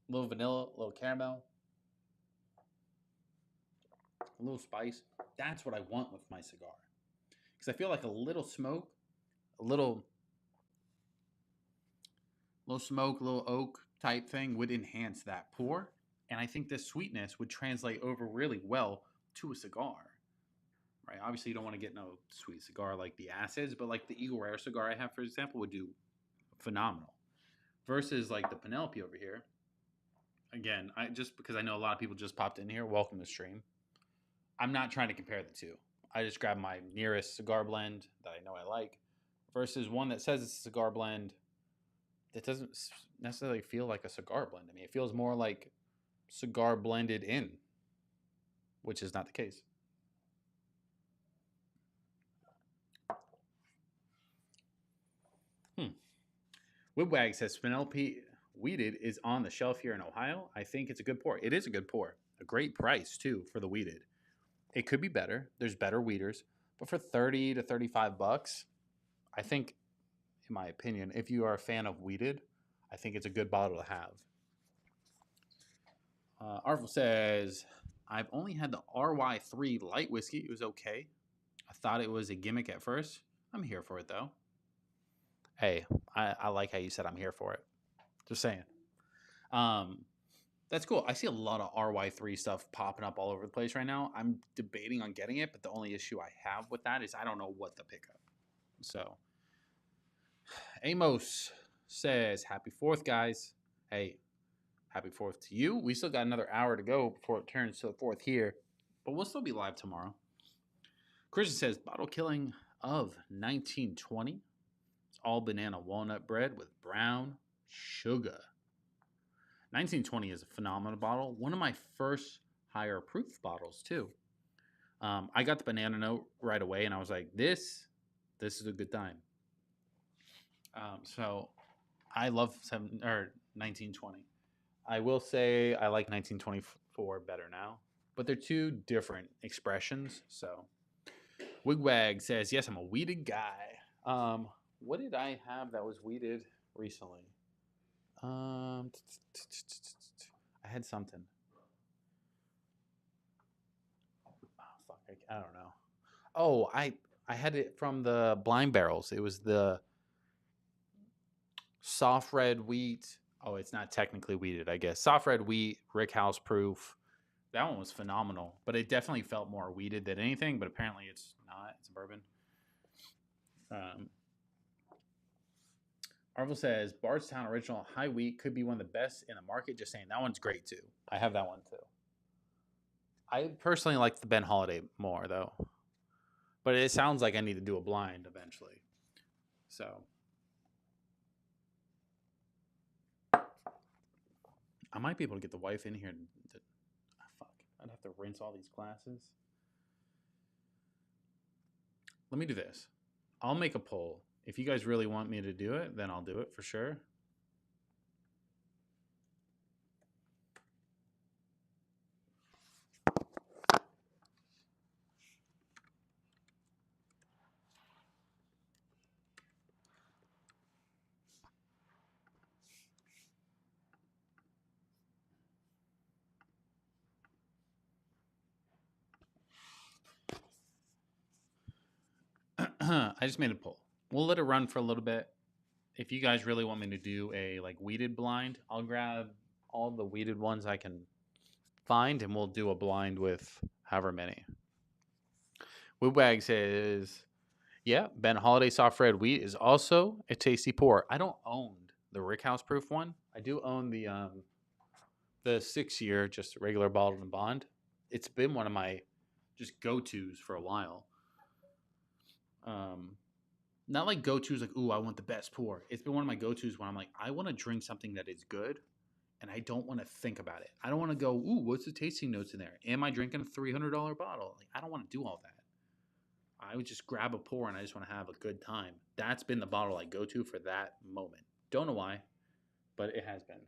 a little vanilla, a little caramel, a little spice. That's what I want with my cigar. Because I feel like a little smoke, a little smoke, a little oak type thing would enhance that pour. And I think this sweetness would translate over really well to a cigar. Right? Obviously, you don't want to get no sweet cigar like the acids, but like the Eagle Rare cigar I have, for example, would do phenomenal. Versus like the Penelope over here. Again, just because I know a lot of people just popped in here, welcome to the stream. I'm not trying to compare the two. I just grabbed my nearest cigar blend that I know I like versus one that says it's a cigar blend that doesn't necessarily feel like a cigar blend to me. It feels more like cigar blended in, which is not the case. Wibwag says Penelope Weeded is on the shelf here in Ohio. I think it's a good pour. It is a good pour. A great price, too, for the Weeded. It could be better. There's better weeders. But for $30 to $35, I think, in my opinion, if you are a fan of Weeded, I think it's a good bottle to have. Artful says, I've only had the RY3 light whiskey. It was okay. I thought it was a gimmick at first. I'm here for it, though. Hey, I like how you said I'm here for it. Just saying. That's cool. I see a lot of RY3 stuff popping up all over the place right now. I'm debating on getting it, but the only issue I have with that is I don't know what to pick up. So, Amos says, happy 4th, guys. Hey, happy 4th to you. We still got another hour to go before it turns to the 4th here, but we'll still be live tomorrow. Christian says, bottle killing of 1920. It's all banana walnut bread with brown sugar. 1920 is a phenomenal bottle. One of my first higher proof bottles, too. I got the banana note right away, and I was like, this is a good time. So I love 1920. I will say I like 1924 better now, but they're two different expressions. So Wigwag says, yes, I'm a weeded guy. What did I have that was weeded recently. I had something. Oh, fuck, I don't know. Oh, I had it from the Blind Barrels. It was the soft red wheat. Oh, it's not technically wheated, I guess. Soft red wheat, Rickhouse proof. That one was phenomenal, but it definitely felt more wheated than anything. But apparently, it's not. It's a bourbon. Arvel says Bardstown Original High Wheat could be one of the best in the market. Just saying, that one's great too. I have that one too. I personally like the Ben Holiday more though, but it sounds like I need to do a blind eventually. So I might be able to get the wife in here. Fuck, I'd have to rinse all these glasses. Let me do this. I'll make a poll. If you guys really want me to do it, then I'll do it for sure. I just made a poll. We'll let it run for a little bit. If you guys really want me to do a like weeded blind, I'll grab all the weeded ones I can find, and we'll do a blind with however many. Woodwag says, "Yeah, Ben Holiday Soft Red Wheat is also a tasty pour." I don't own the Rickhouse Proof one. I do own the 6-year, just regular bottled and bond. It's been one of my just go tos for a while. Not like go tos like, ooh, I want the best pour. It's been one of my go tos when I'm like, I want to drink something that is good, and I don't want to think about it. I don't want to go, ooh, what's the tasting notes in there? Am I drinking a $300 bottle? Like, I don't want to do all that. I would just grab a pour and I just want to have a good time. That's been the bottle I go to for that moment. Don't know why, but it has been.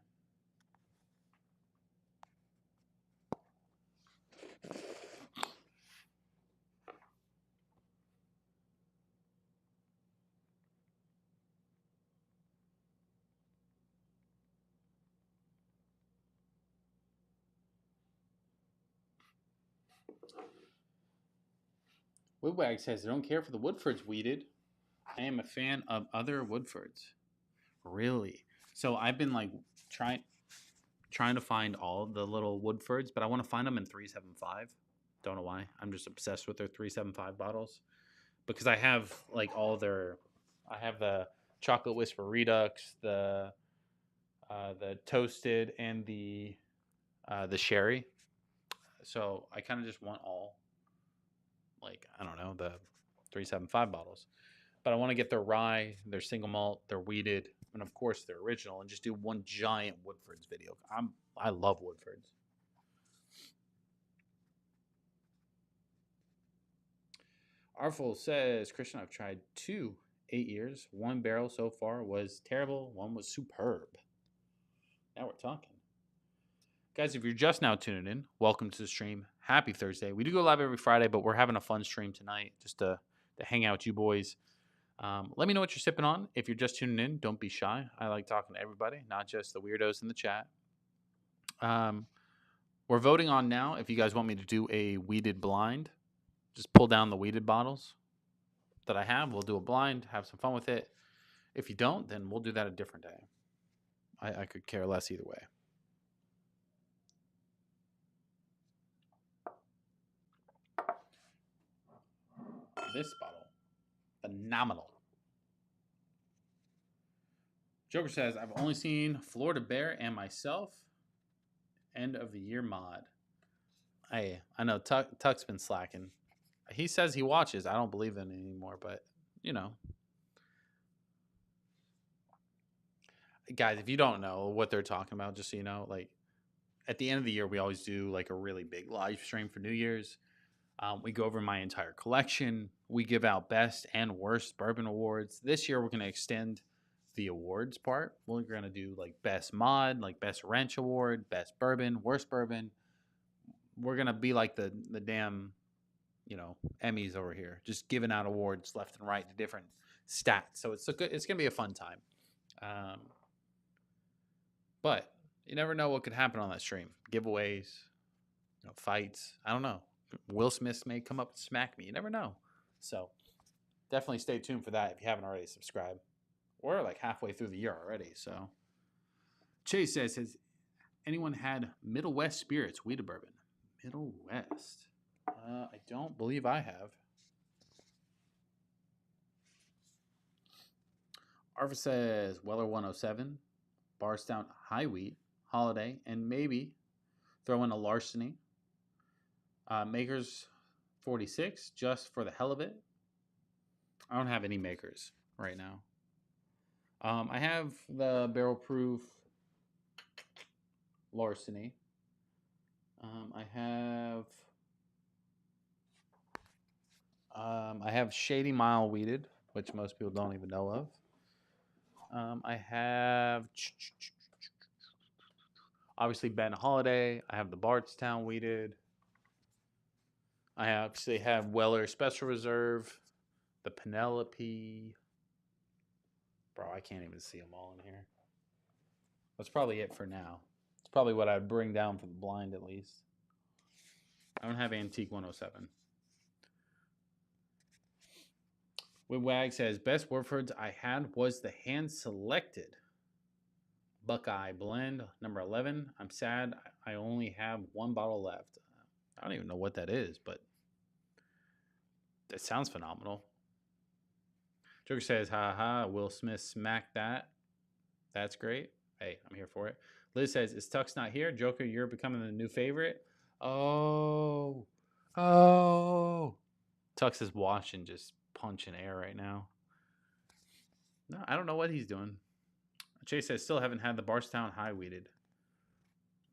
Woodwag says, I don't care for the Woodfords weeded. I am a fan of other Woodfords. Really? So I've been like trying to find all the little Woodfords, but I want to find them in 375. Don't know why. I'm just obsessed with their 375 bottles because I have like all their. I have the Chocolate Whisper Redux, the toasted, and the sherry. So I kind of just want all, like, I don't know, the 375 bottles. But I want to get their rye, their single malt, their weeded, and of course their original, and just do one giant Woodford's video. I love Woodford's. Artful says, Christian, I've tried 2 8 years. 1 barrel so far was terrible. 1 was superb. Now we're talking. Guys, if you're just now tuning in, welcome to the stream. Happy Thursday. We do go live every Friday, but we're having a fun stream tonight just to hang out with you boys. Let me know what you're sipping on. If you're just tuning in, don't be shy. I like talking to everybody, not just the weirdos in the chat. We're voting on now if you guys want me to do a weeded blind. Just pull down the weeded bottles that I have. We'll do a blind, have some fun with it. If you don't, then we'll do that a different day. I could care less either way. This bottle, phenomenal. Joker says, I've only seen Florida Bear and myself. End of the year mod. I know Tuck's been slacking. He says he watches. I don't believe in it anymore, but you know. Guys, if you don't know what they're talking about, just so you know, like at the end of the year, we always do like a really big live stream for New Year's. We go over my entire collection. We give out best and worst bourbon awards. This year, we're going to extend the awards part. We're going to do like best mod, like best wrench award, best bourbon, worst bourbon. We're going to be like the damn, Emmys over here, just giving out awards left and right to different stats. So it's going to be a fun time. But you never know what could happen on that stream. Giveaways, fights. I don't know. Will Smith may come up and smack me. You never know. So definitely stay tuned for that if you haven't already subscribed. We're like halfway through the year already. So Chase says, has anyone had Middle West Spirits Wheated Bourbon? Middle West. I don't believe I have. Arva says Weller 107, Barstown High Wheat, Holiday, and maybe throw in a Larceny. Makers 46, just for the hell of it. I don't have any makers right now. I have the barrel proof Larceny. I have Shady Mile Wheated, which most people don't even know of. I have obviously Ben Holiday. I have the Bardstown Wheated. I actually have Weller Special Reserve, the Penelope. Bro, I can't even see them all in here. That's probably it for now. It's probably what I'd bring down for the blind at least. I don't have Antique 107. Wig says, best Woodfords I had was the hand-selected Buckeye Blend, number 11. I'm sad I only have one bottle left. I don't even know what that is, but that sounds phenomenal. Joker says, ha, Will Smith smacked that. That's great. Hey, I'm here for it. Liz says, is Tux not here? Joker, you're becoming the new favorite. Oh. Tux is watching, just punching air right now. No, I don't know what he's doing. Chase says, still haven't had the Barstown High Wheated.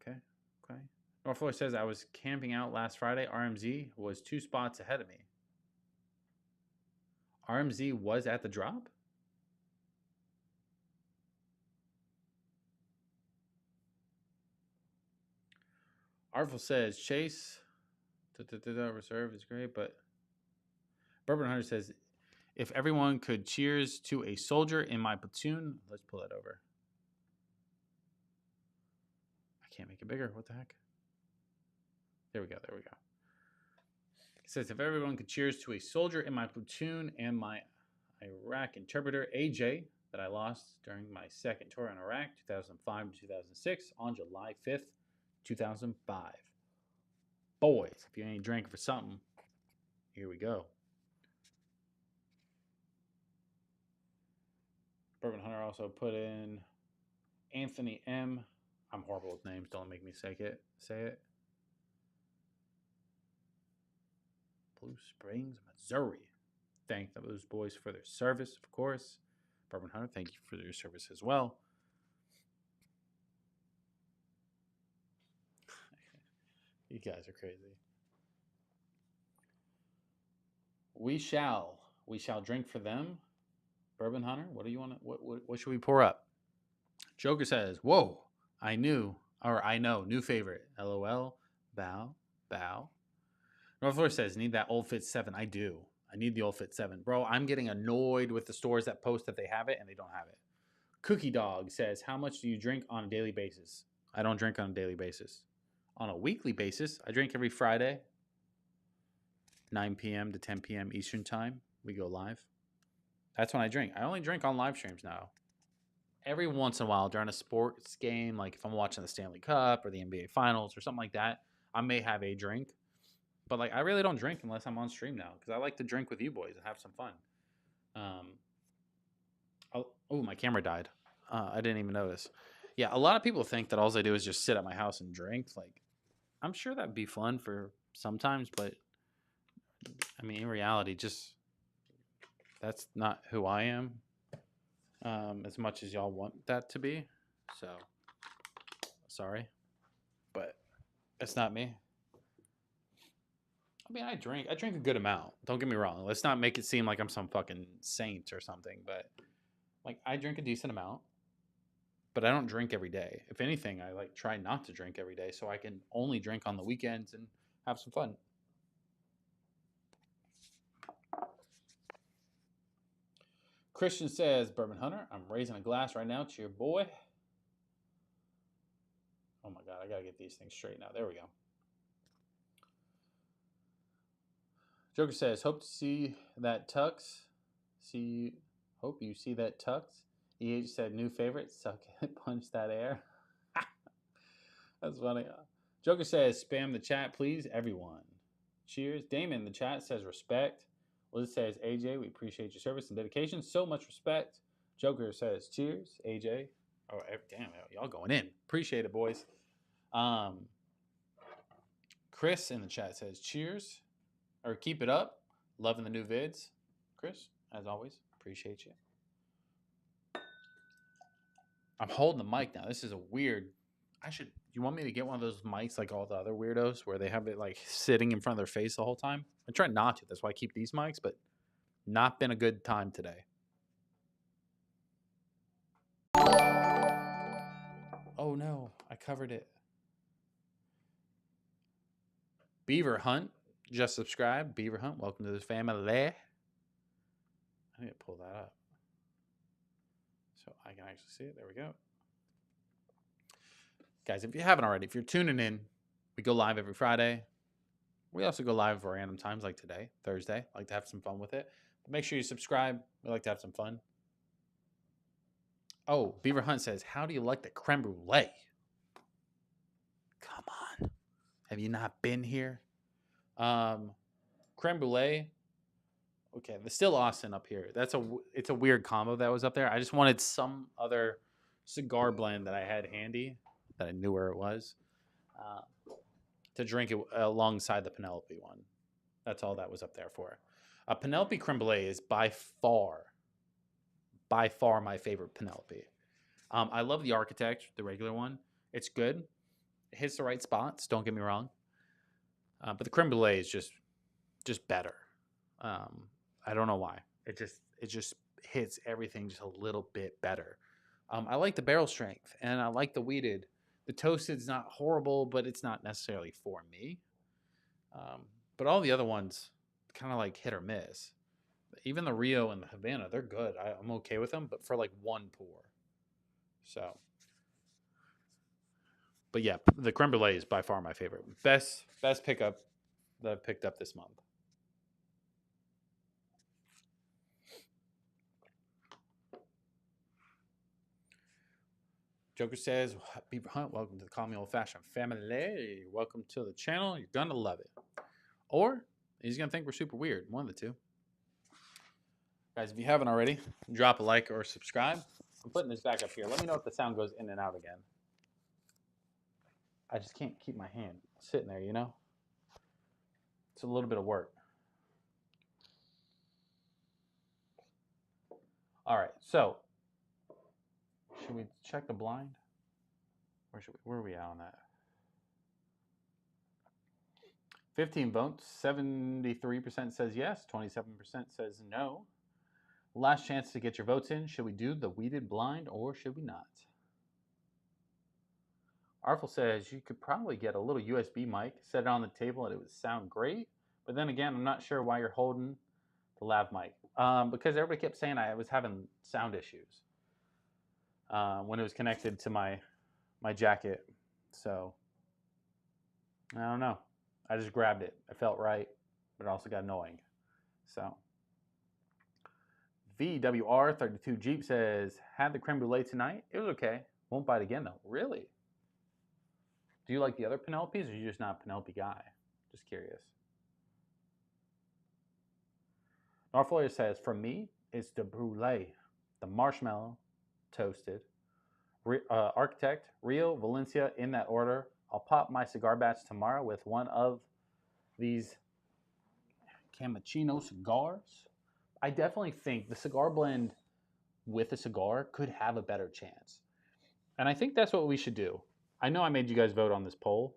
Okay. Northfloor says, I was camping out last Friday. RMZ was 2 spots ahead of me. RMZ was at the drop? Artful says, Chase, reserve is great, but Bourbon Hunter says, if everyone could cheers to a soldier in my platoon. Let's pull that over. I can't make it bigger. What the heck? There we go. It says, if everyone could cheers to a soldier in my platoon and my Iraq interpreter, AJ, that I lost during my second tour in Iraq, 2005 to 2006, on July 5th, 2005. Boys, if you ain't drinking for something, here we go. Bourbon Hunter also put in Anthony M. I'm horrible with names. Don't make me say it. Blue Springs, Missouri. Thank those boys for their service, of course. Bourbon Hunter, thank you for your service as well. You guys are crazy. We shall drink for them. Bourbon Hunter, what do you want to, what should we pour up? Joker says, whoa, I know, new favorite. LOL, bow. Northfloor says, need that Old Fit 7. I do. I need the Old Fit 7. Bro, I'm getting annoyed with the stores that post that they have it and they don't have it. Cookie Dog says, how much do you drink on a daily basis? I don't drink on a daily basis. On a weekly basis, I drink every Friday, 9 p.m. to 10 p.m. Eastern Time. We go live. That's when I drink. I only drink on live streams now. Every once in a while during a sports game, like if I'm watching the Stanley Cup or the NBA Finals or something like that, I may have a drink. But like I really don't drink unless I'm on stream now because I like to drink with you boys and have some fun. Oh, my camera died. I didn't even notice. Yeah, a lot of people think that all I do is just sit at my house and drink. Like, I'm sure that'd be fun for sometimes, but I mean, in reality, just that's not who I am. As much as y'all want that to be. So, sorry, but it's not me. I mean, I drink a good amount. Don't get me wrong. Let's not make it seem like I'm some fucking saint or something, but like I drink a decent amount, but I don't drink every day. If anything, I like try not to drink every day so I can only drink on the weekends and have some fun. Christian says, Bourbon Hunter, I'm raising a glass right now to your boy. Oh my God, I got to get these things straight now. There we go. Joker says, hope to see that tux. Hope you see that tux. EH said, new favorite, suck it, punch that air. That's funny. Joker says, spam the chat, please, everyone. Cheers. Damon in the chat says, respect. Liz says, AJ, we appreciate your service and dedication. So much respect. Joker says, cheers, AJ. Oh, damn, y'all going in. Appreciate it, boys. Chris in the chat says, cheers. Or keep it up. Loving the new vids. Chris, as always, appreciate you. I'm holding the mic now. This is a weird. You want me to get one of those mics like all the other weirdos where they have it like sitting in front of their face the whole time? I try not to. That's why I keep these mics, but not been a good time today. Oh no, I covered it. Beaver Hunt, just subscribe. Beaver Hunt, welcome to the family. I need to pull that up so I can actually see it. There we go. Guys, if you haven't already, if you're tuning in, we go live every Friday. We also go live for random times like today, Thursday. I like to have some fun with it. But make sure you subscribe. We like to have some fun. Oh, Beaver Hunt says, how do you like the creme brulee? Come on. Have you not been here? Creme brulee. Okay, there's still Austin up here. It's a weird combo that was up there. I just wanted some other cigar blend that I had handy that I knew where it was to drink it alongside the Penelope one. That's all that was up there for. Penelope creme brulee is by far my favorite Penelope. I love the Architect, the regular one. It's good. It hits the right spots. Don't get me wrong. But the creme brulee is just better. I don't know why. It just hits everything just a little bit better. I like the barrel strength, and I like the wheated. The toasted's not horrible, but it's not necessarily for me. But all the other ones kind of like hit or miss. Even the Rio and the Havana, they're good. I'm okay with them, but for like one pour. So, but yeah, the creme brulee is by far my favorite. Best pickup that I've picked up this month. Joker says, Beaver Hunt, welcome to the Call Me Old Fashioned family. Welcome to the channel. You're going to love it. Or he's going to think we're super weird. One of the two. Guys, if you haven't already, drop a like or subscribe. I'm putting this back up here. Let me know if the sound goes in and out again. I just can't keep my hand sitting there, you know? It's a little bit of work. All right, so should we check the blind? Where are we at on that? 15 votes, 73% says yes, 27% says no. Last chance to get your votes in. Should we do the weeded blind or should we not? Artful says you could probably get a little USB mic, set it on the table, and it would sound great. But then again, I'm not sure why you're holding the lav mic. Because everybody kept saying I was having sound issues when it was connected to my jacket. So I don't know. I just grabbed it. It felt right, but it also got annoying. So VWR32 Jeep says, had the creme brulee tonight. It was okay. Won't buy it again though. Really? Do you like the other Penelopes or are you just not a Penelope guy? Just curious. Norfolk says, for me, it's the brulee, the marshmallow, toasted, Architect, Rio, Valencia, in that order. I'll pop my cigar batch tomorrow with one of these Camachino cigars. I definitely think the cigar blend with a cigar could have a better chance. And I think that's what we should do. I know I made you guys vote on this poll.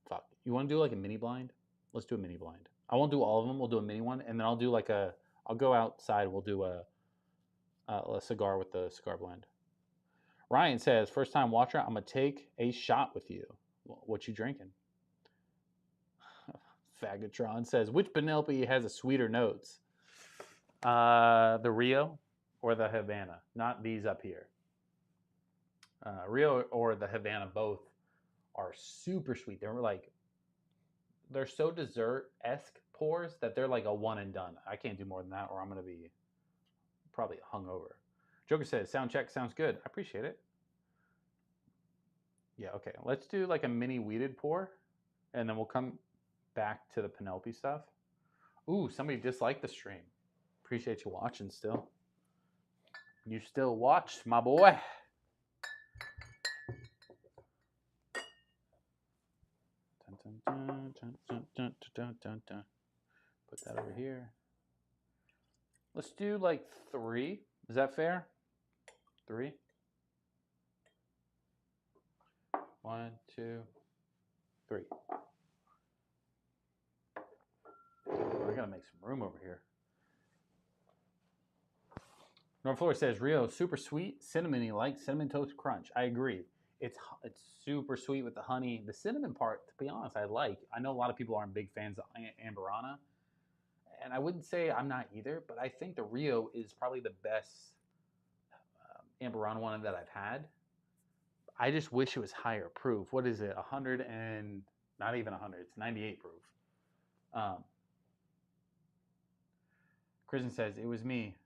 Fuck. You want to do like a mini blind? Let's do a mini blind. I won't do all of them. We'll do a mini one. And then I'll do like I'll go outside. We'll do a cigar with the cigar blend. Ryan says, first time watcher, I'm going to take a shot with you. What you drinking? Faggotron says, which Penelope has a sweeter notes? The Rio or the Havana, not these up here. Rio or the Havana both are super sweet. They're so dessert-esque pours that they're like a one and done. I can't do more than that or I'm going to be probably hungover. Joker says, sound check sounds good. I appreciate it. Yeah, okay. Let's do like a mini weeded pour and then we'll come back to the Penelope stuff. Ooh, somebody disliked the stream. Appreciate you watching still. You still watch, my boy. Put that over here. Let's do like 3. Is that fair? 3. 1, 2, 3. I gotta make some room over here. North Florida says Rio super sweet, cinnamony like cinnamon toast crunch. I agree. It's super sweet with the honey. The cinnamon part, to be honest, I like. I know a lot of people aren't big fans of Amberana, and I wouldn't say I'm not either. But I think the Rio is probably the best Amberana one that I've had. I just wish it was higher proof. What is it? 100 and not even 100. It's 98 proof. Kristen says it was me.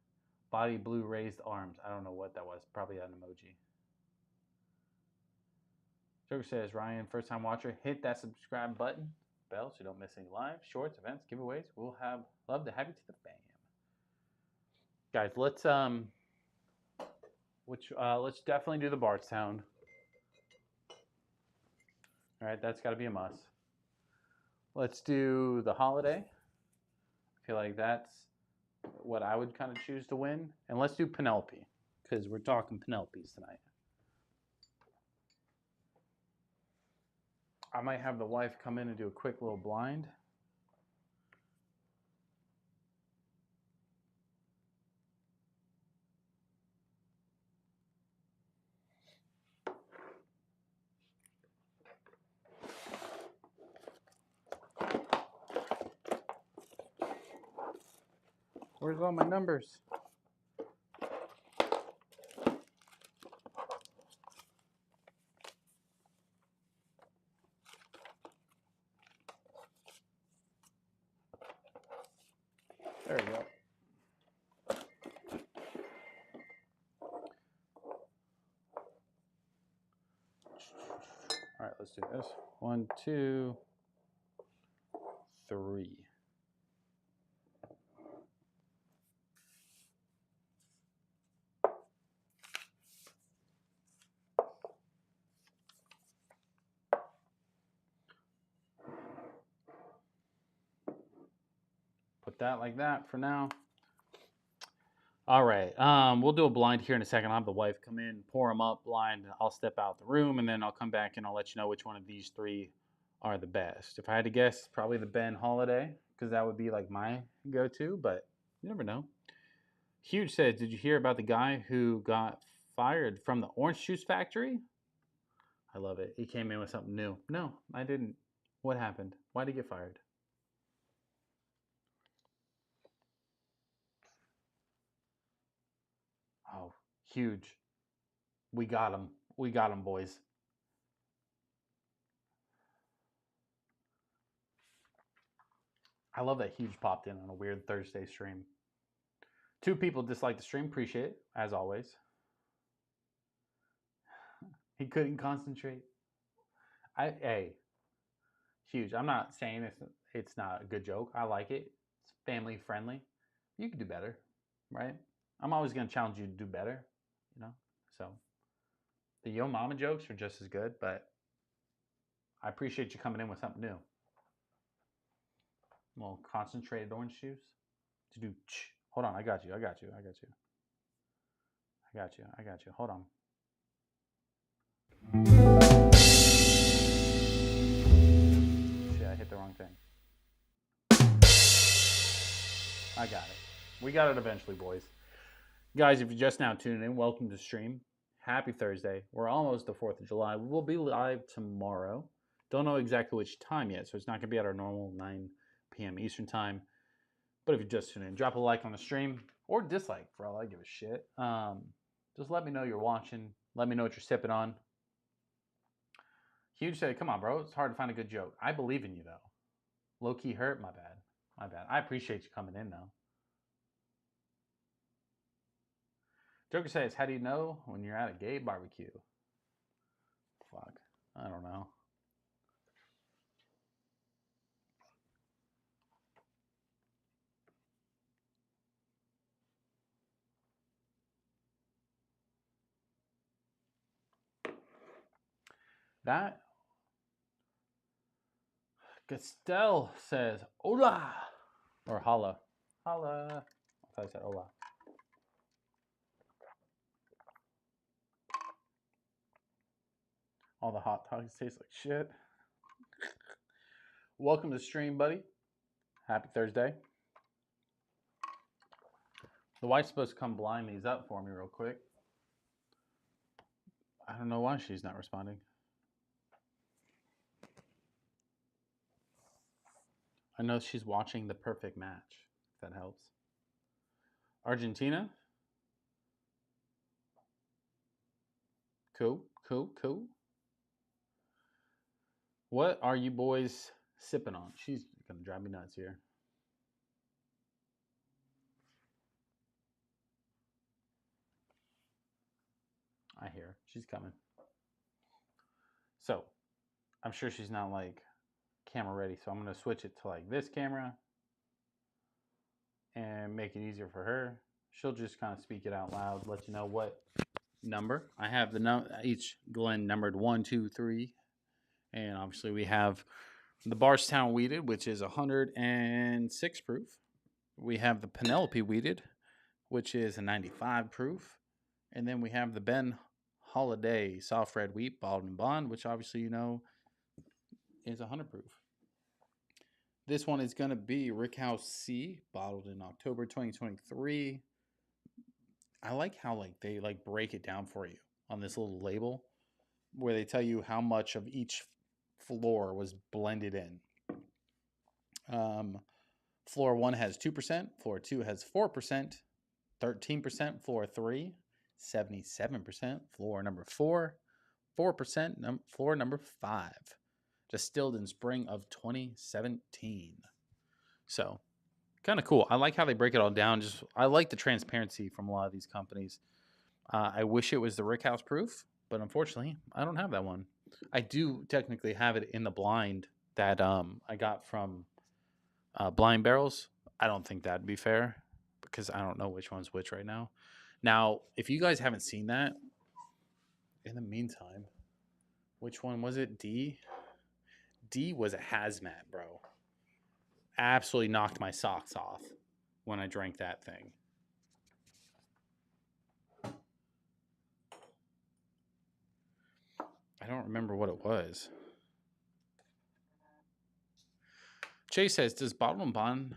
Body blue raised arms. I don't know what that was. Probably an emoji. Joker says, Ryan, first time watcher, hit that subscribe button, bell, so you don't miss any live, shorts, events, giveaways. We'll love to have you to the fam. Guys, let's definitely do the Bardstown. All right, that's got to be a must. Let's do the Holiday. I feel like that's what I would kind of choose to win. And let's do Penelope, because we're talking Penelopes tonight. I might have the wife come in and do a quick little blind. Where's all my numbers? There we go. All right, let's do this. 1, 2, 3. Put that like that for now. All right, we'll do a blind here in a second. I'll have the wife come in, pour them up blind. I'll step out the room, and then I'll come back and I'll let you know which one of these 3 are the best. If I had to guess, probably the Ben Holiday, because that would be like my go-to, but you never know. Huge says, did you hear about the guy who got fired from the orange juice factory? I love it. He came in with something new. No, I didn't. What happened? Why did he get fired? Oh, huge. We got him. We got him, boys. I love that Huge popped in on a weird Thursday stream. 2 people disliked the stream. Appreciate it, as always. He couldn't concentrate. Hey, Huge. I'm not saying it's not a good joke. I like it. It's family friendly. You can do better, right? I'm always going to challenge you to do better, you know? So the Yo Mama jokes are just as good, but I appreciate you coming in with something new. Well, concentrated orange juice to do. Hold on, I got you. Hold on. Shit, I hit the wrong thing. I got it. We got it eventually, boys. Guys, if you're just now tuning in, welcome to the stream. Happy Thursday. We're almost the 4th of July. We will be live tomorrow. Don't know exactly which time yet, so it's not going to be at our normal 9 p.m. Eastern time. But if you're just tuning in, drop a like on the stream. or dislike, for all I give a shit. Just let me know you're watching. Let me know what you're sipping on. Huge said, come on, bro. It's hard to find a good joke. I believe in you, though. Low-key hurt? My bad. My bad. I appreciate you coming in, though. Joker says, how do you know when you're at a gay barbecue? Fuck. I don't know. That Gastel says, hola. Or holla. Holla. I thought I said hola. All the hot dogs taste like shit. Welcome to the stream, buddy. Happy Thursday. The wife's supposed to come blind these up for me real quick. I don't know why she's not responding. I know she's watching the perfect match, if that helps. Argentina. Cool, cool, cool. What are you boys sipping on? She's going to drive me nuts here. I hear she's coming. So, I'm sure she's not like camera ready, so I'm going to switch it to like this camera and make it easier for her. She'll just kind of speak it out loud, let you know what number. I have the each Glen numbered 1, 2, 3, and obviously we have the Bardstown Wheated, which is 106 proof. We have the Penelope Wheated, which is a 95 proof, and then we have the Ben Holiday Soft Red Wheat Bottled and Bond, which obviously you know is 100 proof. This one is going to be Rickhouse C, bottled in October 2023. I like how like they like break it down for you on this little label where they tell you how much of each floor was blended in. Floor 1 has 2%, floor 2 has 4%, 13%, floor 3, 77%, floor number 4, 4%, floor number 5. Distilled in spring of 2017. So, kind of cool. I like how they break it all down. I like the transparency from a lot of these companies. I wish it was the Rickhouse proof, but unfortunately, I don't have that one. I do technically have it in the blind that I got from Blind Barrels. I don't think that'd be fair because I don't know which one's which right now. Now, if you guys haven't seen that, in the meantime, which one was it? D? D was a hazmat, bro. Absolutely knocked my socks off when I drank that thing. I don't remember what it was. Chase says, does Bottled and Bond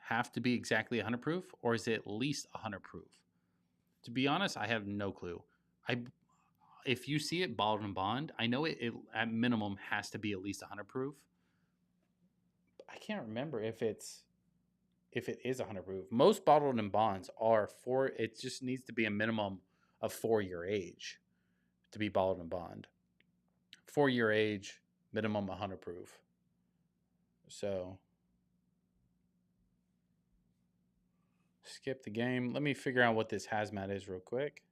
have to be exactly 100 proof, or is it at least 100 proof? To be honest, I have no clue. If you see it Bottled and Bond, I know it at minimum has to be at least 100 proof. I can't remember if it is 100 proof. Most Bottled and Bonds are it just needs to be a minimum of 4-year age to be Bottled and Bond. 4-year age, minimum 100 proof. So skip the game. Let me figure out what this hazmat is real quick.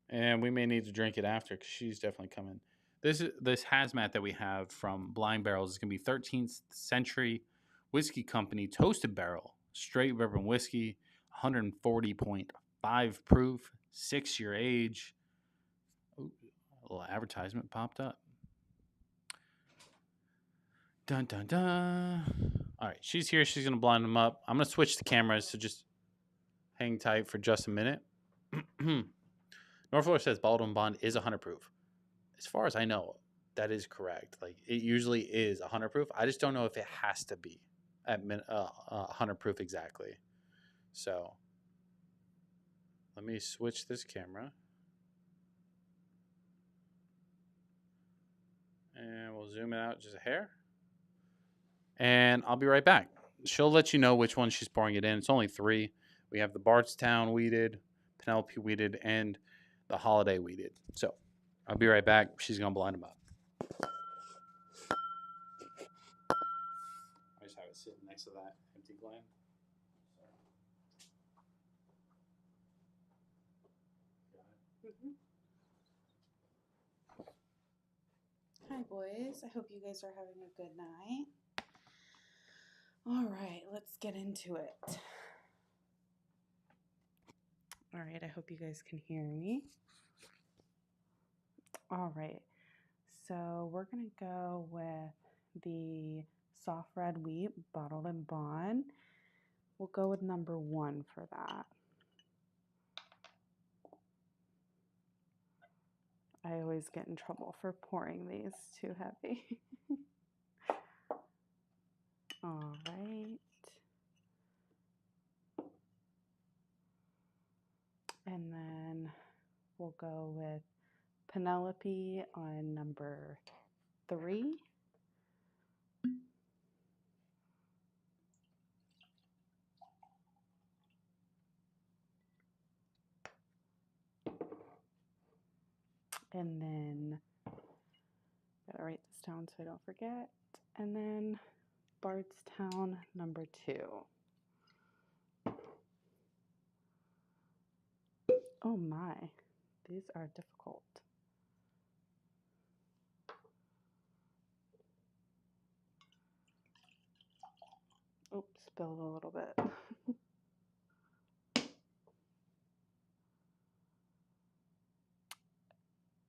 And we may need to drink it after because she's definitely coming. This hazmat that we have from Blind Barrels is going to be 13th Century Whiskey Company Toasted Barrel. Straight bourbon whiskey, 140.5 proof, 6-year age. Ooh, a little advertisement popped up. Dun, dun, dun. All right, she's here. She's going to blind them up. I'm going to switch the cameras, so just hang tight for just a minute. Norfolk says Bottled and Bond is 100 proof. As far as I know, that is correct. Like, it usually is 100 proof. I just don't know if it has to be at 100 proof exactly. So let me switch this camera. And we'll zoom it out just a hair. And I'll be right back. She'll let you know which one she's pouring it in. It's only 3. We have the Bardstown wheated, Penelope wheated, and the Holiday wheated. So I'll be right back. She's going to blend them up. I just have it sitting next to that empty blend. Hi, boys. I hope you guys are having a good night. All right, let's get into it. All right, I hope you guys can hear me. All right, so we're going to go with the soft red wheat bottled in bond. We'll go with number 1 for that. I always get in trouble for pouring these too heavy. All right. And then we'll go with Penelope on number 3. And then, gotta write this down so I don't forget. And then Bardstown number 2. Oh my, these are difficult. Oops, spilled a little bit.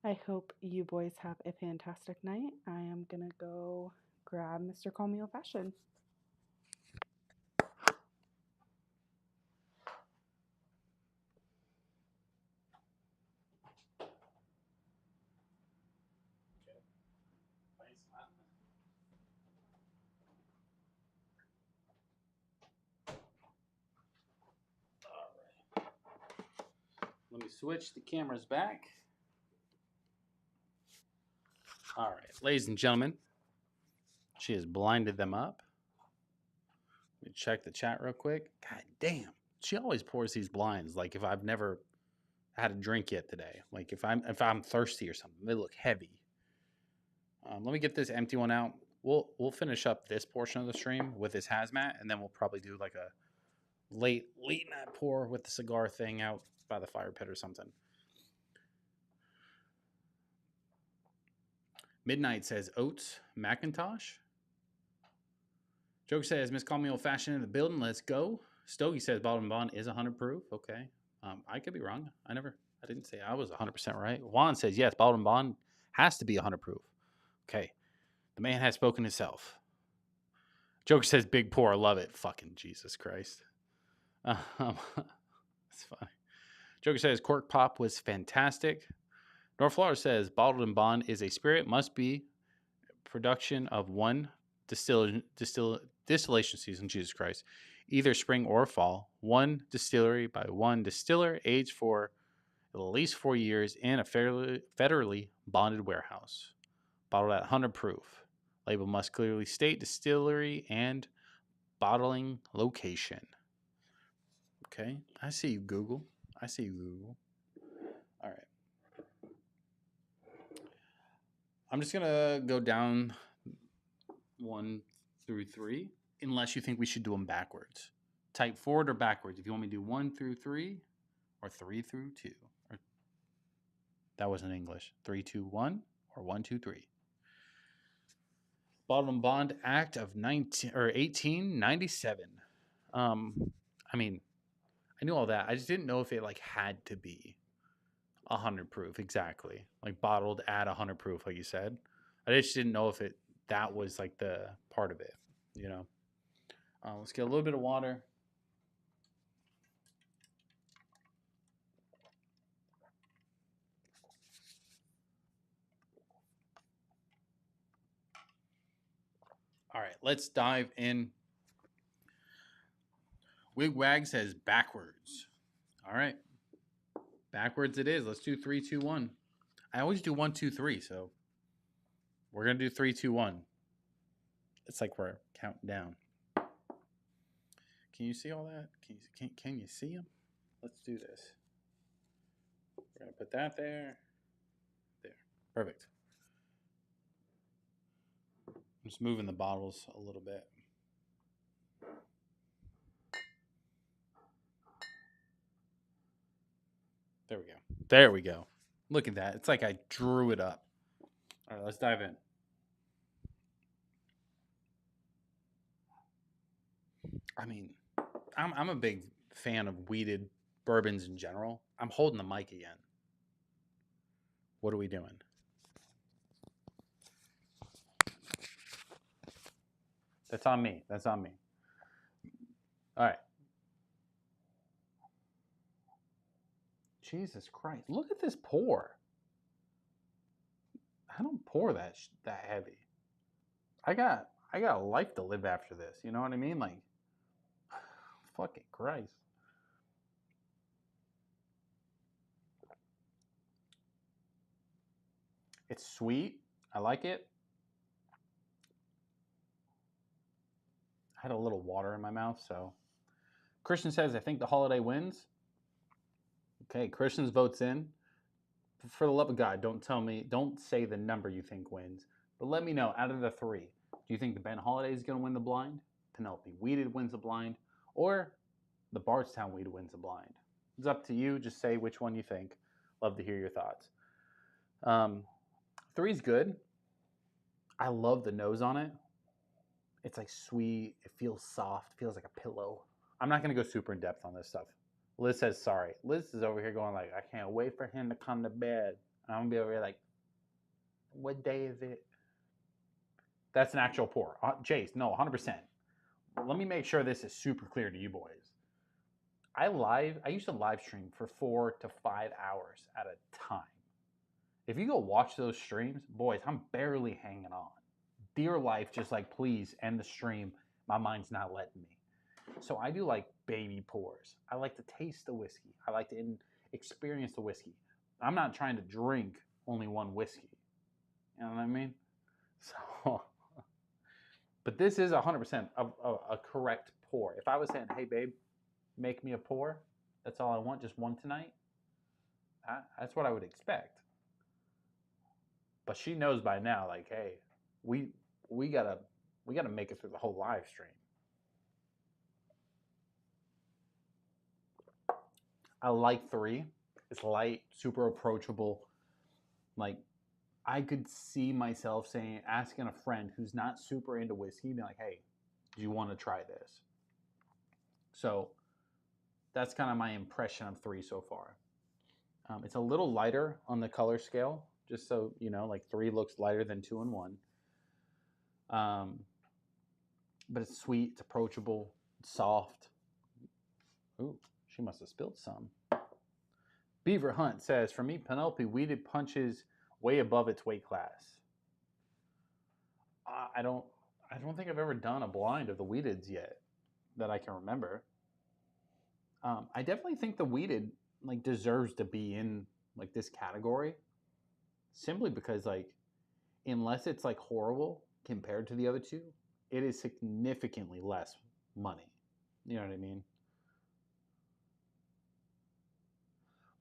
I hope you boys have a fantastic night. I am gonna go grab Mr. Call Me Old Fashioned. Let me switch the cameras back. All right, ladies and gentlemen, she has blinded them up. Let me check the chat real quick. God damn, she always pours these blinds like if I've never had a drink yet today. Like if I'm thirsty or something, they look heavy. Let me get this empty one out. We'll finish up this portion of the stream with this hazmat, and then we'll probably do like a late night pour with the cigar thing out by the fire pit or something. Midnight says Oats Macintosh. Joke says Miss Call Me Old Fashioned in the building. Let's go. Stogie says Bottled and Bond is 100 proof. Okay. I could be wrong. I didn't say I was 100% right. Juan says yes, Bottled and Bond has to be 100 proof. Okay. The man has spoken himself. Joker says big pour. I love it. Fucking Jesus Christ. That's funny. Joker says Cork Pop was fantastic. North Florida says Bottled and Bond is a spirit, must be production of one distillation season, Jesus Christ, either spring or fall, one distillery by one distiller, aged for at least 4 years in a federally bonded warehouse. Bottled at 100 proof. Label must clearly state distillery and bottling location. Okay, I see you, Google. All right. I'm just going to go down 1 through 3, unless you think we should do them backwards. Type forward or backwards. If you want me to do 1 through 3 or 3 through 2. Or, that wasn't English. 3, 2, 1 or 1, 2, 3. Bottled and Bond Act of 1897. I mean, I knew all that. I just didn't know if it like had to be 100 proof exactly, like bottled at 100 proof, like you said. I just didn't know if that was like the part of it, you know. Let's get a little bit of water. All right, let's dive in. Wigwag says backwards. All right, backwards it is. Let's do 3, 2, 1. I always do 1, 2, 3, so we're gonna do 3, 2, 1. It's like we're counting down. Can you see all that? Can you see them? Let's do this. We're going to put that there. There. Perfect. I'm just moving the bottles a little bit. There we go. There we go. Look at that. It's like I drew it up. All right, let's dive in. I mean, I'm a big fan of wheated bourbons in general. I'm holding the mic again. What are we doing? That's on me. That's on me. All right. Jesus Christ. Look at this pour. I don't pour that heavy. I got a life to live after this. You know what I mean? Like, fucking Christ. It's sweet. I like it. I had a little water in my mouth, so. Christian says, I think the holiday wins. Okay, Christian's votes in. For the love of God, don't say the number you think wins, but let me know, out of the three, do you think the Ben Holiday is going to win the blind, Penelope Wheated wins the blind, or the Bardstown Wheat wins the blind? It's up to you. Just say which one you think. Love to hear your thoughts. Three's good. I love the nose on it. It's like sweet. It feels soft. It feels like a pillow. I'm not going to go super in depth on this stuff. Liz says sorry. Liz is over here going like, I can't wait for him to come to bed. And I'm going to be over here like, what day is it? That's an actual pour. Jace, no, 100%. Let me make sure this is super clear to you boys. I used to live stream for 4 to 5 hours at a time. If you go watch those streams, boys, I'm barely hanging on. Dear life, just like, please end the stream. My mind's not letting me. So I do like baby pours. I like to taste the whiskey. I like to experience the whiskey. I'm not trying to drink only one whiskey. You know what I mean? So, but this is 100% a correct pour. If I was saying, hey, babe, make me a pour, that's all I want, just one tonight, that's what I would expect. But she knows by now, like, hey, we gotta make it through the whole live stream. I like 3. It's light, super approachable. Like, I could see myself asking a friend who's not super into whiskey, be like, hey, do you want to try this? So that's kind of my impression of 3 so far. It's a little lighter on the color scale, just so you know, like 3 looks lighter than 2 and 1. But it's sweet, it's approachable, it's soft. Ooh, she must have spilled some. Beaver Hunt says, for me, Penelope Wheated punches way above its weight class. I don't think I've ever done a blind of the Wheateds yet that I can remember. I definitely think the Wheated like deserves to be in like this category, simply because like unless it's like horrible compared to the other two, it is significantly less money. You know what I mean?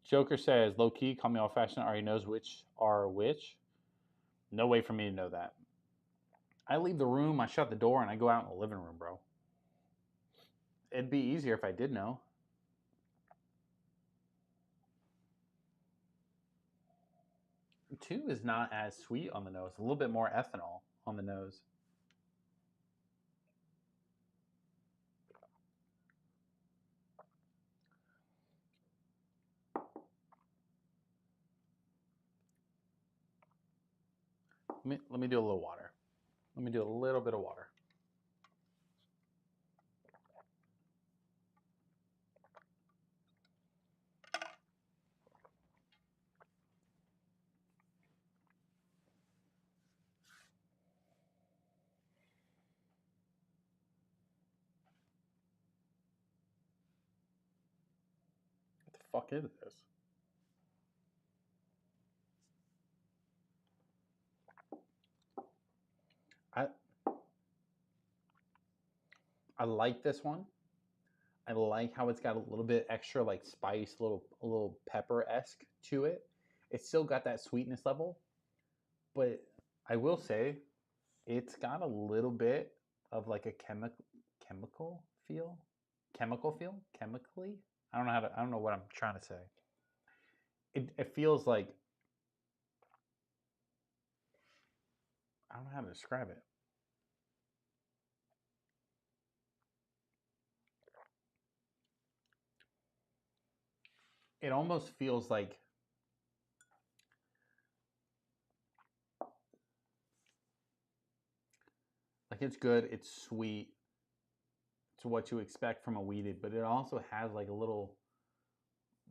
Joker says, low key, call me old fashioned, already knows which are which. No way for me to know that. I leave the room, I shut the door, and I go out in the living room, bro. It'd be easier if I did know. Two is not as sweet on the nose. A little bit more ethanol on the nose. Let me do a little water. Let me do a little bit of water. What the fuck is this? I like this one. I like how it's got a little bit extra like spice, a little pepper-esque to it. It's still got that sweetness level, but I will say it's got a little bit of like a chemical feel. Chemically. I don't know what I'm trying to say. It feels like, I don't know how to describe it. It almost feels like it's good, it's sweet, it's what you expect from a weeded, but it also has like a little,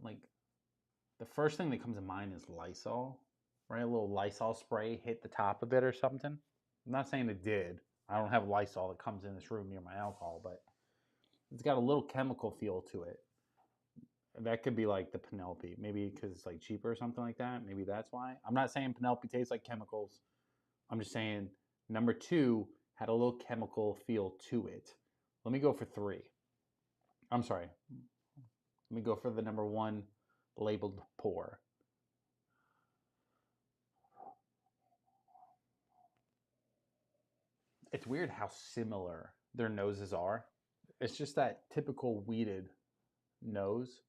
like, the first thing that comes to mind is Lysol, right? A little Lysol spray hit the top of it or something. I'm not saying it did. I don't have Lysol that comes in this room near my alcohol, but it's got a little chemical feel to it. That could be like the Penelope, maybe because it's like cheaper or something like that. Maybe that's why. I'm not saying Penelope tastes like chemicals. I'm just saying number 2 had a little chemical feel to it. Let me go for 3. I'm sorry. Let me go for the number 1 labeled pour. It's weird how similar their noses are. It's just that typical weeded nose.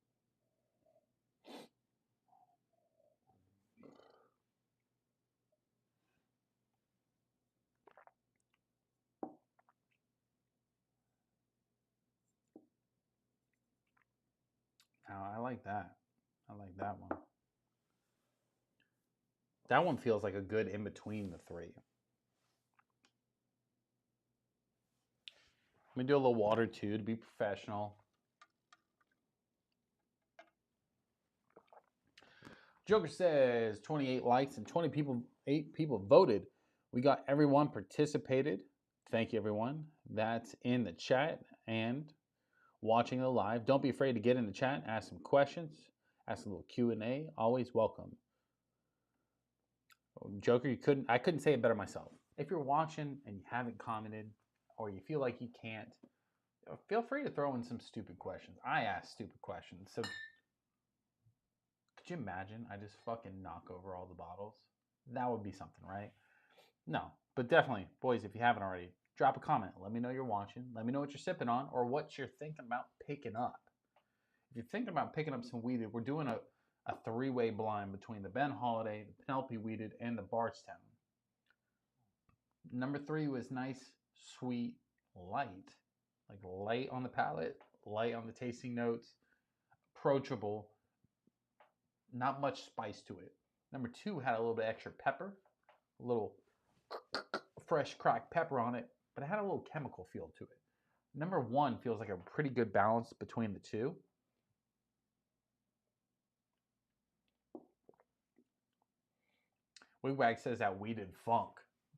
Now, I like that. I like that one. That one feels like a good in between the 3. Let me do a little water too to be professional. Joker says 28 likes and 8 people voted. We got everyone participated. Thank you, everyone. That's in the chat and watching the live. Don't be afraid to get in the chat, ask some questions, ask a little Q&A. Always welcome. Joker, I couldn't say it better myself. If you're watching and you haven't commented or you feel like you can't, feel free to throw in some stupid questions. I ask stupid questions. So could you imagine I just fucking knock over all the bottles? That would be something, right? No, but definitely, boys, if you haven't already, drop a comment. Let me know you're watching. Let me know what you're sipping on or what you're thinking about picking up. If you're thinking about picking up some weeded, we're doing a 3-way blind between the Ben Holiday, the Penelope Weeded, and the Bardstown. Number 3 was nice, sweet, light. Like light on the palate, light on the tasting notes, approachable, not much spice to it. Number 2 had a little bit extra pepper, a little fresh cracked pepper on it, but it had a little chemical feel to it. Number 1 feels like a pretty good balance between the 2. Wigwag says that weeded funk,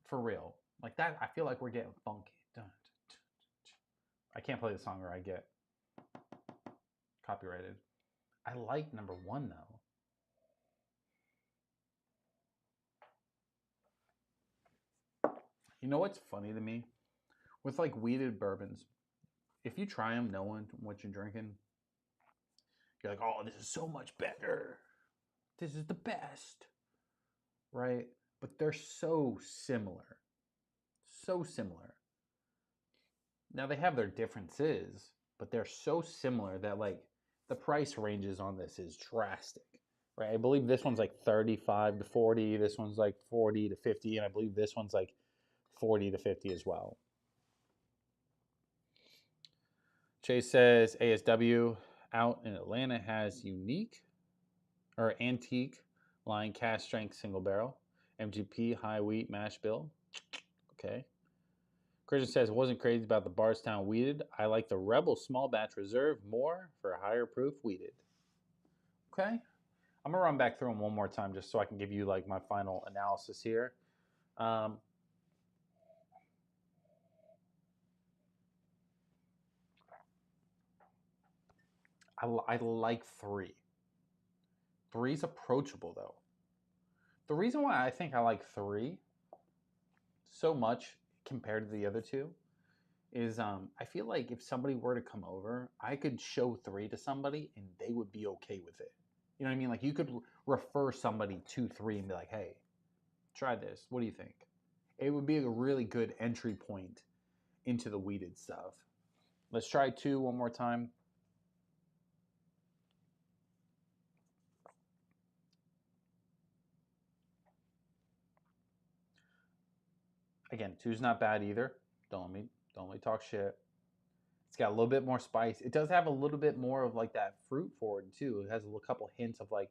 for real. Like that, I feel like we're getting funky. I can't play the song or I get copyrighted. I like number 1 though. You know what's funny to me? With like weeded bourbons, if you try them knowing what you're drinking, you're like, oh, this is so much better. This is the best. Right? But they're so similar. So similar. Now they have their differences, but they're so similar that like the price ranges on this is drastic. Right? I believe this one's like 35 to 40, this one's like 40 to 50, and I believe this one's like 40 to 50 as well. Chase says ASW out in Atlanta has antique line cast strength single barrel MGP high wheat mash bill. Okay. Christian says, wasn't crazy about the Bardstown weeded. I like the Rebel small batch reserve more for a higher proof weeded. Okay. I'm gonna run back through them one more time just so I can give you like my final analysis here. I like 3. 3's approachable though. The reason why I think I like 3 so much compared to the other 2 is I feel like if somebody were to come over, I could show 3 to somebody and they would be okay with it. You know what I mean? Like you could refer somebody to 3 and be like, hey, try this. What do you think? It would be a really good entry point into the weeded stuff. Let's try 2 one more time. Again, 2's not bad either. Don't let me talk shit. It's got a little bit more spice. It does have a little bit more of like that fruit forward too. It has a couple hints of like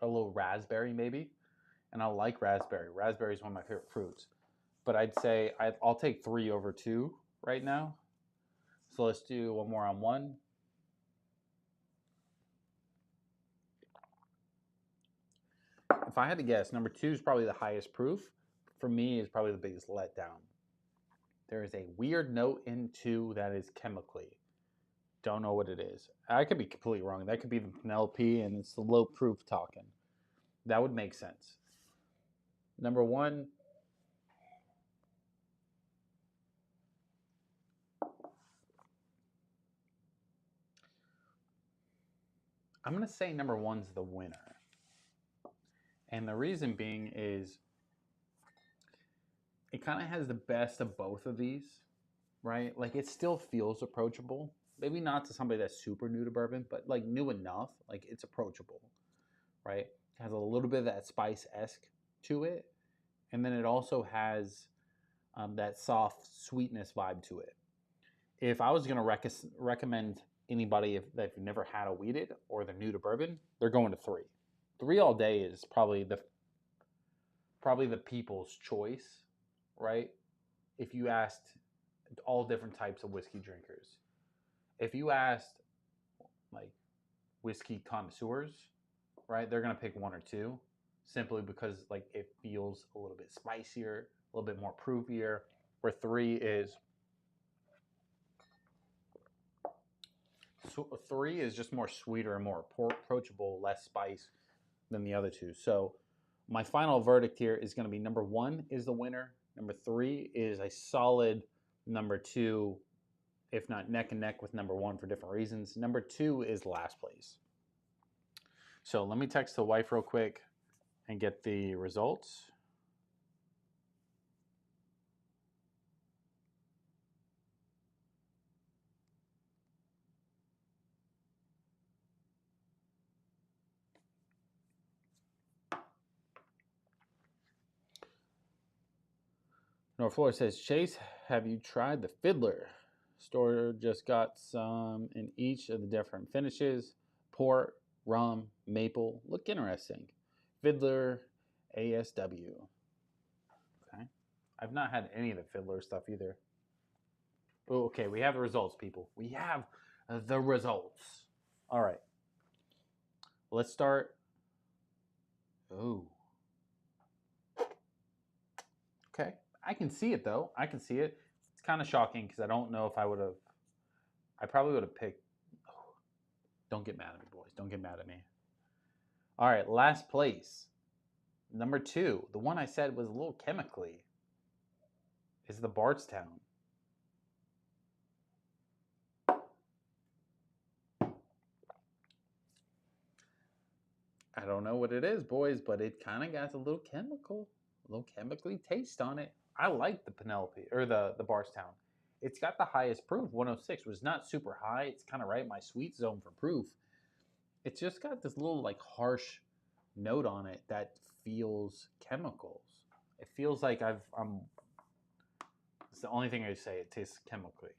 a little raspberry maybe. And I like raspberry. Raspberry is one of my favorite fruits. But I'd say I'll take 3 over 2 right now. So let's do one more on 1. If I had to guess, number 2 is probably the highest proof. For me, is probably the biggest letdown. There is a weird note in 2 that is chemically. Don't know what it is. I could be completely wrong. That could be the Penelope and it's the low proof talking. That would make sense. Number 1. I'm going to say number 1's the winner. And the reason being is it kind of has the best of both of these, right? Like it still feels approachable. Maybe not to somebody that's super new to bourbon, but like new enough, like it's approachable, right? It has a little bit of that spice-esque to it. And then it also has that soft sweetness vibe to it. If I was going to recommend anybody that you've never had a weeded or they're new to bourbon, they're going to 3. 3 all day is probably the people's choice, right? If you asked all different types of whiskey drinkers, if you asked like whiskey connoisseurs, right, they're gonna pick 1 or 2, simply because like it feels a little bit spicier, a little bit more proofier. Where 3 is 3 is just more sweeter and more approachable, less spice than the other 2. So my final verdict here is going to be number 1 is the winner. Number 3 is a solid number 2, if not neck and neck with number 1 for different reasons. Number 2 is last place. So let me text the wife real quick and get the results. North Florida says, Chase, have you tried the Fiddler? Store just got some in each of the different finishes. Port, rum, maple. Look interesting. Fiddler ASW. Okay. I've not had any of the Fiddler stuff either. Oh, okay, we have the results, people. We have the results. All right. Let's start. Oh. Okay. I can see it, though. I can see it. It's kind of shocking because I don't know if I would have. I probably would have picked. Oh, don't get mad at me, boys. Don't get mad at me. All right. Last place. Number 2. The one I said was a little chemically. Is the Bardstown. I don't know what it is, boys, but it kind of got a little chemically taste on it. I like the Penelope, or the Bardstown. It's got the highest proof, 106, which is not super high. It's kind of right in my sweet zone for proof. It's just got this little like harsh note on it that feels chemicals. It feels like it's the only thing I say. It tastes chemically.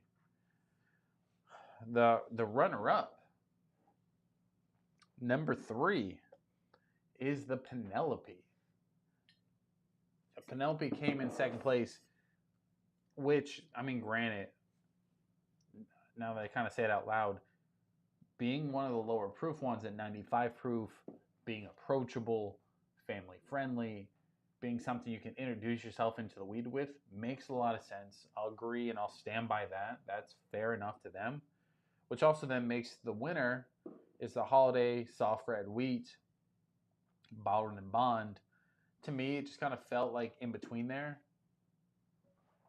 The runner-up, number 3, is the Penelope. Penelope came in second place, which, I mean, granted, now that I kind of say it out loud, being one of the lower proof ones at 95 proof, being approachable, family friendly, being something you can introduce yourself into the weed with, makes a lot of sense. I'll agree and I'll stand by that. That's fair enough to them. Which also then makes the winner is the Holiday Soft Red Wheat, Bottled and Bond. To me, it just kind of felt like in between there.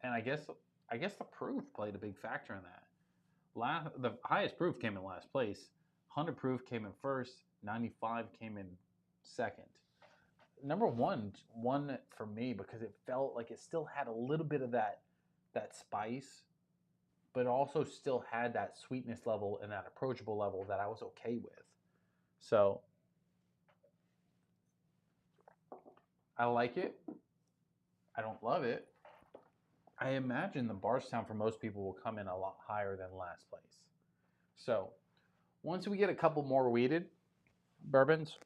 And I guess I guess the proof played a big factor in that. The highest proof came in last place. 100 proof came in first. 95 came in second. Number one won for me because it felt like it still had a little bit of that spice, but also still had that sweetness level and that approachable level that I was okay with. So I like it. I don't love it. I imagine the Bardstown for most people will come in a lot higher than last place. So once we get a couple more weeded bourbons,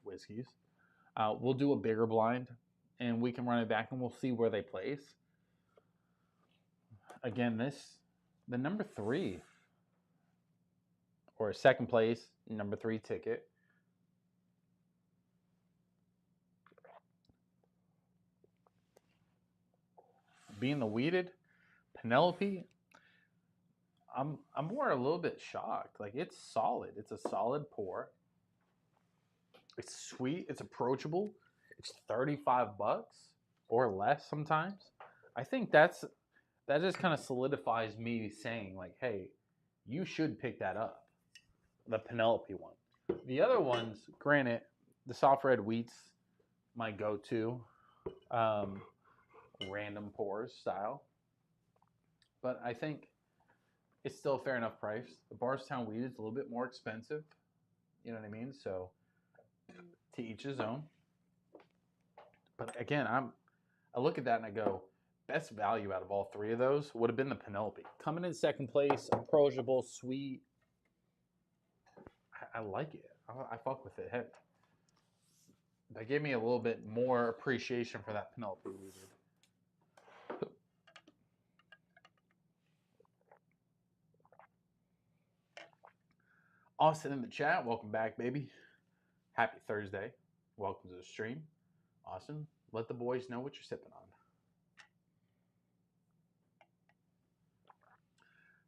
whiskeys, we'll do a bigger blind and we can run it back and we'll see where they place. Again, the number 3 or second place, number 3 ticket. Being the weeded Penelope, I'm more a little bit shocked. Like, it's solid. It's a solid pour. It's sweet. It's approachable. It's $35 or less sometimes. I think that just kind of solidifies me saying like, hey, you should pick that up. The Penelope one. The other ones, granted, the soft red wheat's my go-to. Random pours style, but I think it's still a fair enough price. The Bardstown wheat is a little bit more expensive, you know what I mean? So to each his own. But again, I look at that and I go, best value out of all 3 of those would have been the Penelope. Coming in second place, approachable, sweet. I like it. I fuck with it. Heck, that gave me a little bit more appreciation for that Penelope we did. Austin in the chat, welcome back, baby. Happy Thursday. Welcome to the stream. Austin, let the boys know what you're sipping on.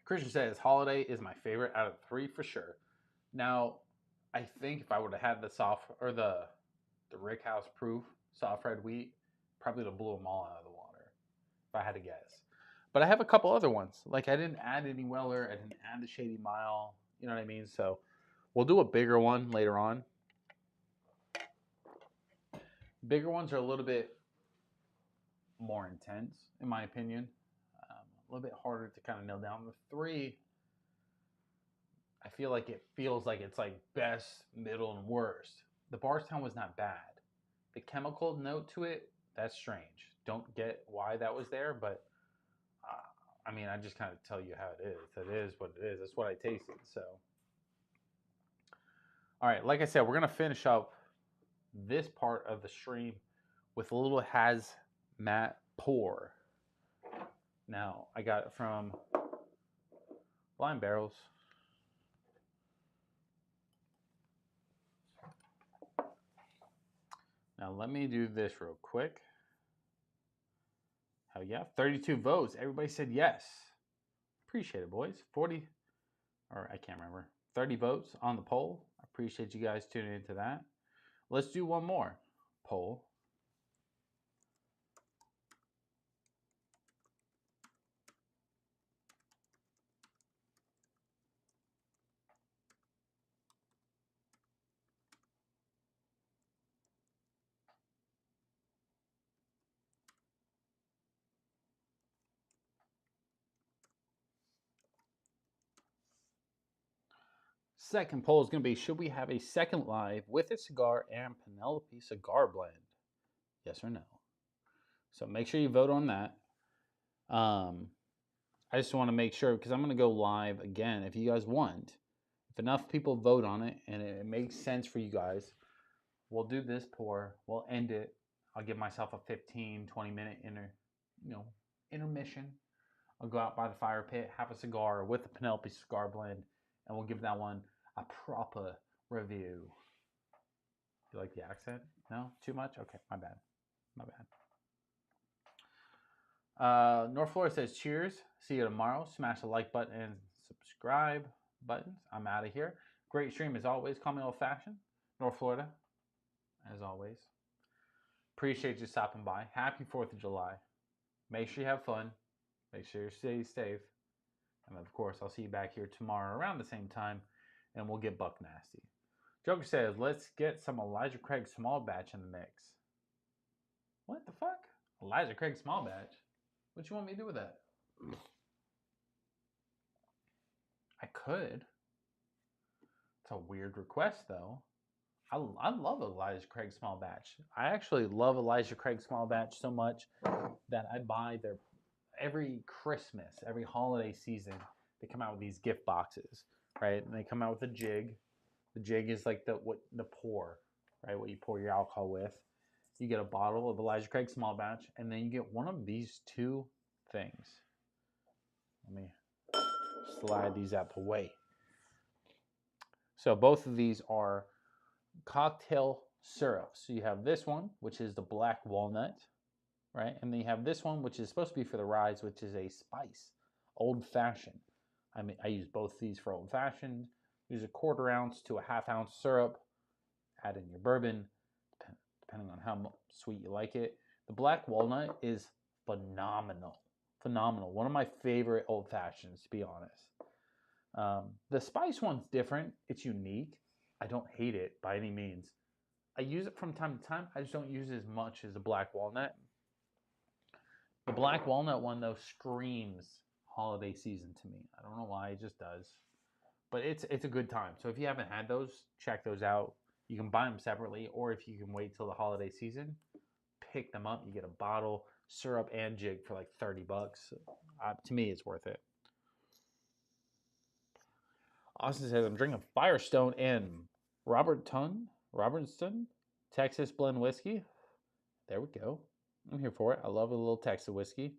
Christian says, Holiday is my favorite out of the 3 for sure. Now, I think if I would have had the Rickhouse proof soft red wheat, probably would have blew them all out of the water, if I had to guess. But I have a couple other ones. Like, I didn't add any Weller. I didn't add the Shady Mile. You know what I mean? So we'll do a bigger one later on. Bigger ones are a little bit more intense, in my opinion. A little bit harder to kind of nail down. The 3, I feel like it feels like it's like best, middle, and worst. The Bardstown was not bad. The chemical note to it, that's strange. Don't get why that was there, but I mean, I just kind of tell you how it is. It is what it is. That's what I tasted. So, all right, like I said, we're gonna finish up this part of the stream with a little hazmat pour. Now, I got it from Blind Barrels. Now, let me do this real quick. Hell yeah, 32 votes. Everybody said yes. Appreciate it, boys. 40, or I can't remember. 30 votes on the poll. I appreciate you guys tuning into that. Let's do one more poll. Second poll is going to be, should we have a second live with a cigar and Penelope cigar blend? Yes or no? So make sure you vote on that. I just want to make sure, because I'm going to go live again if you guys want. If enough people vote on it and it makes sense for you guys, we'll do this pour. We'll end it. I'll give myself a 15, 20-minute intermission. I'll go out by the fire pit, have a cigar with the Penelope cigar blend, and we'll give that one a proper review. You like the accent? No? Too much? Okay, my bad. My bad. North Florida says, cheers. See you tomorrow. Smash the like button and subscribe buttons. I'm out of here. Great stream as always. Call me old fashioned. North Florida, as always. Appreciate you stopping by. Happy 4th of July. Make sure you have fun. Make sure you stay safe. And of course, I'll see you back here tomorrow around the same time, and we'll get buck nasty. Joker says, let's get some Elijah Craig small batch in the mix. What the fuck? Elijah Craig small batch? What you want me to do with that? I could. It's a weird request, though. I love Elijah Craig small batch. I actually love Elijah Craig small batch so much that I buy their every Christmas, every holiday season. They come out with these gift boxes, right? And they come out with a jig. The jig is like the pour, right? What you pour your alcohol with. You get a bottle of Elijah Craig small batch, and then you get one of these two things. Let me slide these out the way. So both of these are cocktail syrups. So you have this one, which is the black walnut, right? And then you have this one, which is supposed to be for the rise, which is a spice, old fashioned. I mean, I use both these for old fashioned. Use a 1/4 ounce to a 1/2 ounce syrup. Add in your bourbon, depending on how sweet you like it. The black walnut is phenomenal. Phenomenal. One of my favorite old fashions, to be honest. The spice one's different. It's unique. I don't hate it by any means. I use it from time to time. I just don't use it as much as the black walnut. The black walnut one, though, screams holiday season to me. I don't know why. It just does. But it's a good time. So if you haven't had those, check those out. You can buy them separately, or if you can wait till the holiday season, pick them up. You get a bottle, syrup, and jig for like $30. To me, it's worth it. Austin says, I'm drinking Firestone and Robertson, Texas blend whiskey. There we go. I'm here for it. I love a little Texas whiskey.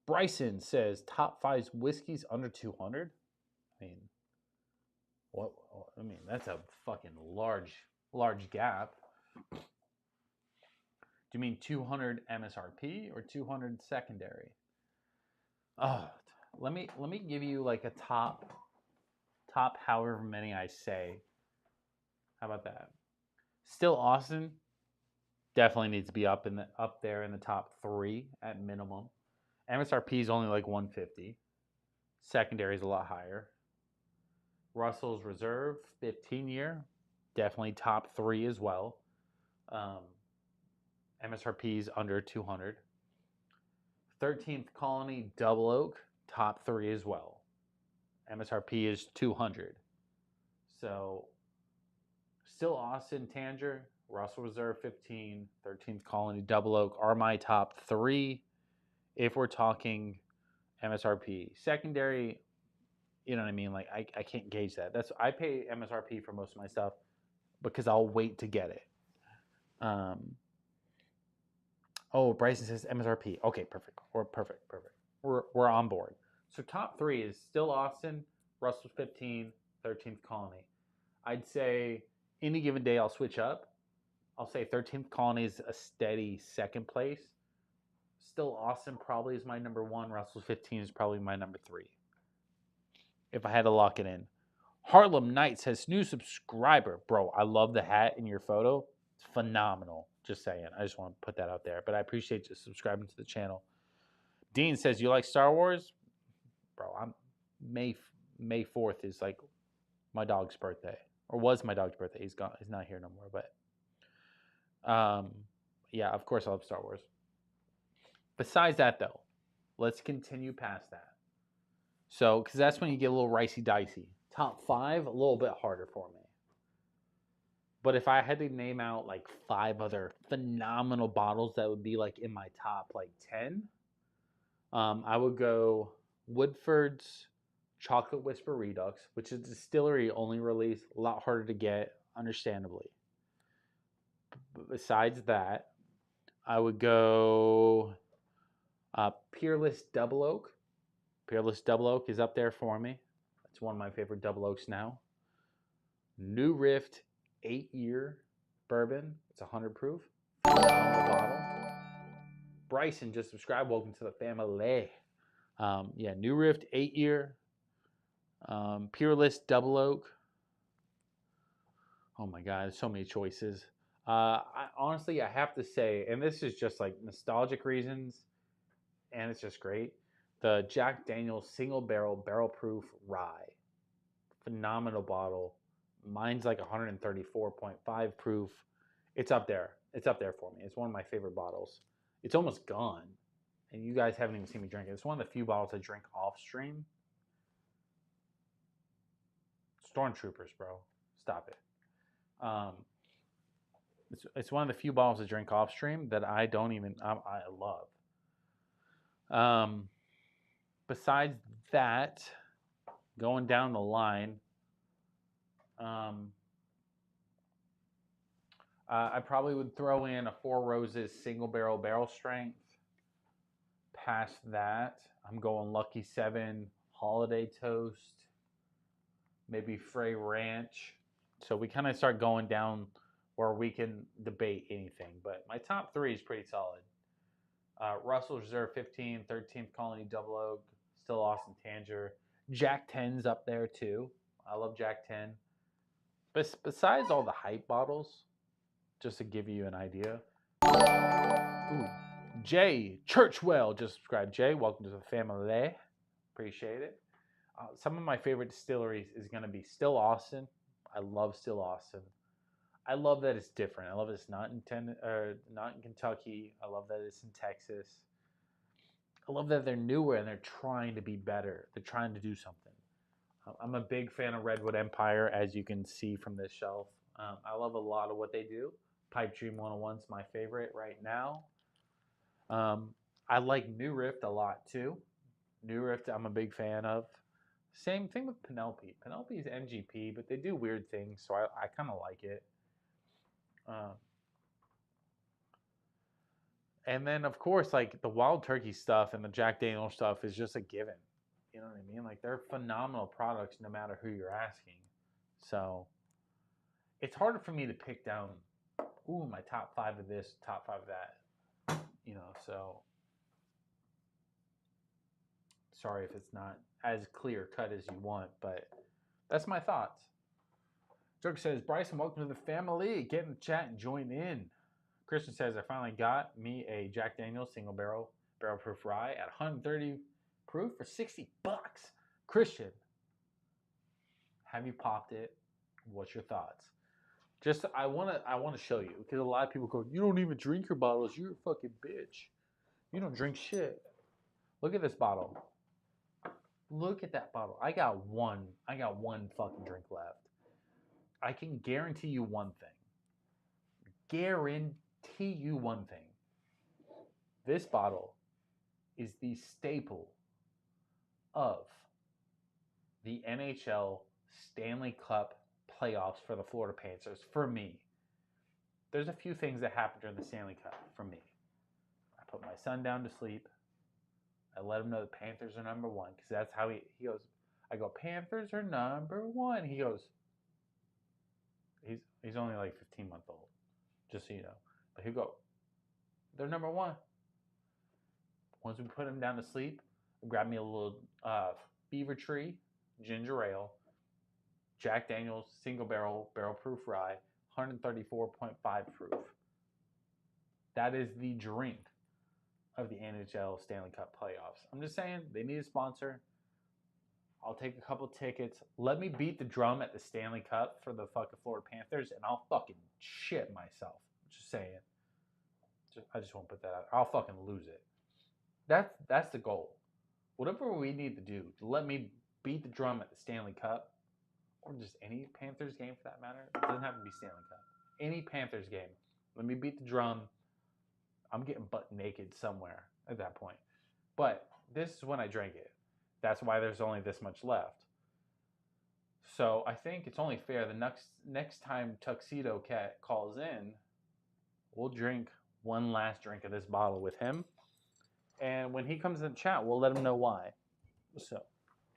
Bryson says, top 5 whiskeys under 200. I mean, what? I mean, that's a fucking large gap. Do you mean 200 MSRP or 200 secondary? Oh, let me give you like a top however many I say. How about that? Still Austin definitely needs to be up there in the top 3 at minimum. MSRP is only like 150. Secondary is a lot higher. Russell's Reserve 15-year, definitely top 3 as well. MSRP is under 200. 13th Colony Double Oak, top 3 as well. MSRP is 200. So, still Austin Tanger, Russell Reserve 15, 13th Colony Double Oak are my top 3 if we're talking MSRP. Secondary, you know what I mean? Like, I can't gauge that. I pay MSRP for most of my stuff because I'll wait to get it. Bryson says MSRP. Okay, perfect. Perfect. We're on board. So top 3 is still Austin, Russell 15, 13th Colony. I'd say any given day I'll switch up. I'll say 13th Colony is a steady second place. Still Austin probably is my number 1. Russell 15 is probably my number 3. If I had to lock it in. Harlem Knight says, new subscriber. Bro, I love the hat in your photo. It's phenomenal. Just saying. I just want to put that out there. But I appreciate you subscribing to the channel. Dean says, you like Star Wars? Bro, May 4th is like my dog's birthday. Or was my dog's birthday. He's gone. He's not here no more. But yeah, of course I love Star Wars. Besides that, though, let's continue past that. So, because that's when you get a little ricey-dicey. Top 5, a little bit harder for me. But if I had to name out like 5 other phenomenal bottles that would be like in my top like 10, I would go Woodford's Chocolate Whisper Redux, which is a distillery only release, a lot harder to get, understandably. Besides that, I would go Peerless Double Oak. Peerless Double Oak is up there for me. It's one of my favorite double oaks now. New Rift 8-year bourbon. It's 100 proof. Phenomenal bottle. Bryson just subscribed. Welcome to the family. New Rift 8-year. Peerless Double Oak. Oh my God, there's so many choices. Honestly, I have to say, and this is just like nostalgic reasons, and it's just great. the Jack Daniel's Single Barrel Barrel Proof Rye. Phenomenal bottle. Mine's like 134.5 proof. It's up there. It's up there for me. It's one of my favorite bottles. It's almost gone. And you guys haven't even seen me drink it. It's one of the few bottles I drink off stream. Stormtroopers, bro. Stop it. It's one of the few bottles I drink off stream that I don't even, I love. Besides that, going down the line, I probably would throw in a Four Roses single barrel barrel strength. Past that, I'm going Lucky 7 Holiday Toast, maybe Frey Ranch. So we kind of start going down where we can debate anything. But my top 3 is pretty solid. Russell's Reserve 15, 13th Colony Double Oak, Still Austin Tanger. Jack 10's up there too. I love Jack 10. But besides all the hype bottles, just to give you an idea. Ooh, Jay Churchwell just subscribed. Jay, welcome to the family. Appreciate it. Some of my favorite distilleries is going to be Still Austin. I love Still Austin. I love that it's different. I love that it's not in Kentucky. I love that it's in Texas. I love that they're newer and they're trying to be better. They're trying to do something. I'm a big fan of Redwood Empire, as you can see from this shelf. I love a lot of what they do. Pipe Dream 101 is my favorite right now. I like New Rift a lot too. New Rift I'm a big fan of. Same thing with Penelope. Penelope is MGP, but they do weird things, so I kind of like it. And then, of course, like the Wild Turkey stuff and the Jack Daniel's stuff is just a given. You know what I mean? Like they're phenomenal products no matter who you're asking. So it's harder for me to pick down, ooh, my top 5 of this, top 5 of that. You know, so sorry if it's not as clear cut as you want, but that's my thoughts. Dirk says, Bryson, welcome to the family. Get in the chat and join in. Christian says, I finally got me a Jack Daniel's single barrel proof rye at 130 proof for $60. Christian, have you popped it? What's your thoughts? Just I want to show you, because a lot of people go, you don't even drink your bottles. You're a fucking bitch. You don't drink shit. Look at this bottle. Look at that bottle. I got one fucking drink left. I can guarantee you one thing. Guarantee you one thing. This bottle is the staple of the NHL Stanley Cup playoffs for the Florida Panthers for me. There's a few things that happen during the Stanley Cup for me. I put my son down to sleep. I let him know the Panthers are number 1, because that's how he goes. I go, Panthers are number 1. He goes, he's only like 15 months old, just so you know. But he'll go, they're number 1. Once we put him down to sleep, I grab me a little Beaver Tree ginger ale, Jack Daniel's single barrel proof rye, 134.5 proof. That is the drink of the NHL Stanley Cup playoffs. I'm just saying, they need a sponsor. I'll take a couple tickets. Let me beat the drum at the Stanley Cup for the fucking Florida Panthers, and I'll fucking shit myself. Just saying. I just won't put that out. I'll fucking lose it. That's the goal. Whatever we need to do to let me beat the drum at the Stanley Cup, or just any Panthers game for that matter. It doesn't have to be Stanley Cup. Any Panthers game. Let me beat the drum. I'm getting butt naked somewhere at that point. But this is when I drank it. That's why there's only this much left. So I think it's only fair the next time Tuxedo Cat calls in, we'll drink one last drink of this bottle with him. And when he comes in the chat, we'll let him know why. So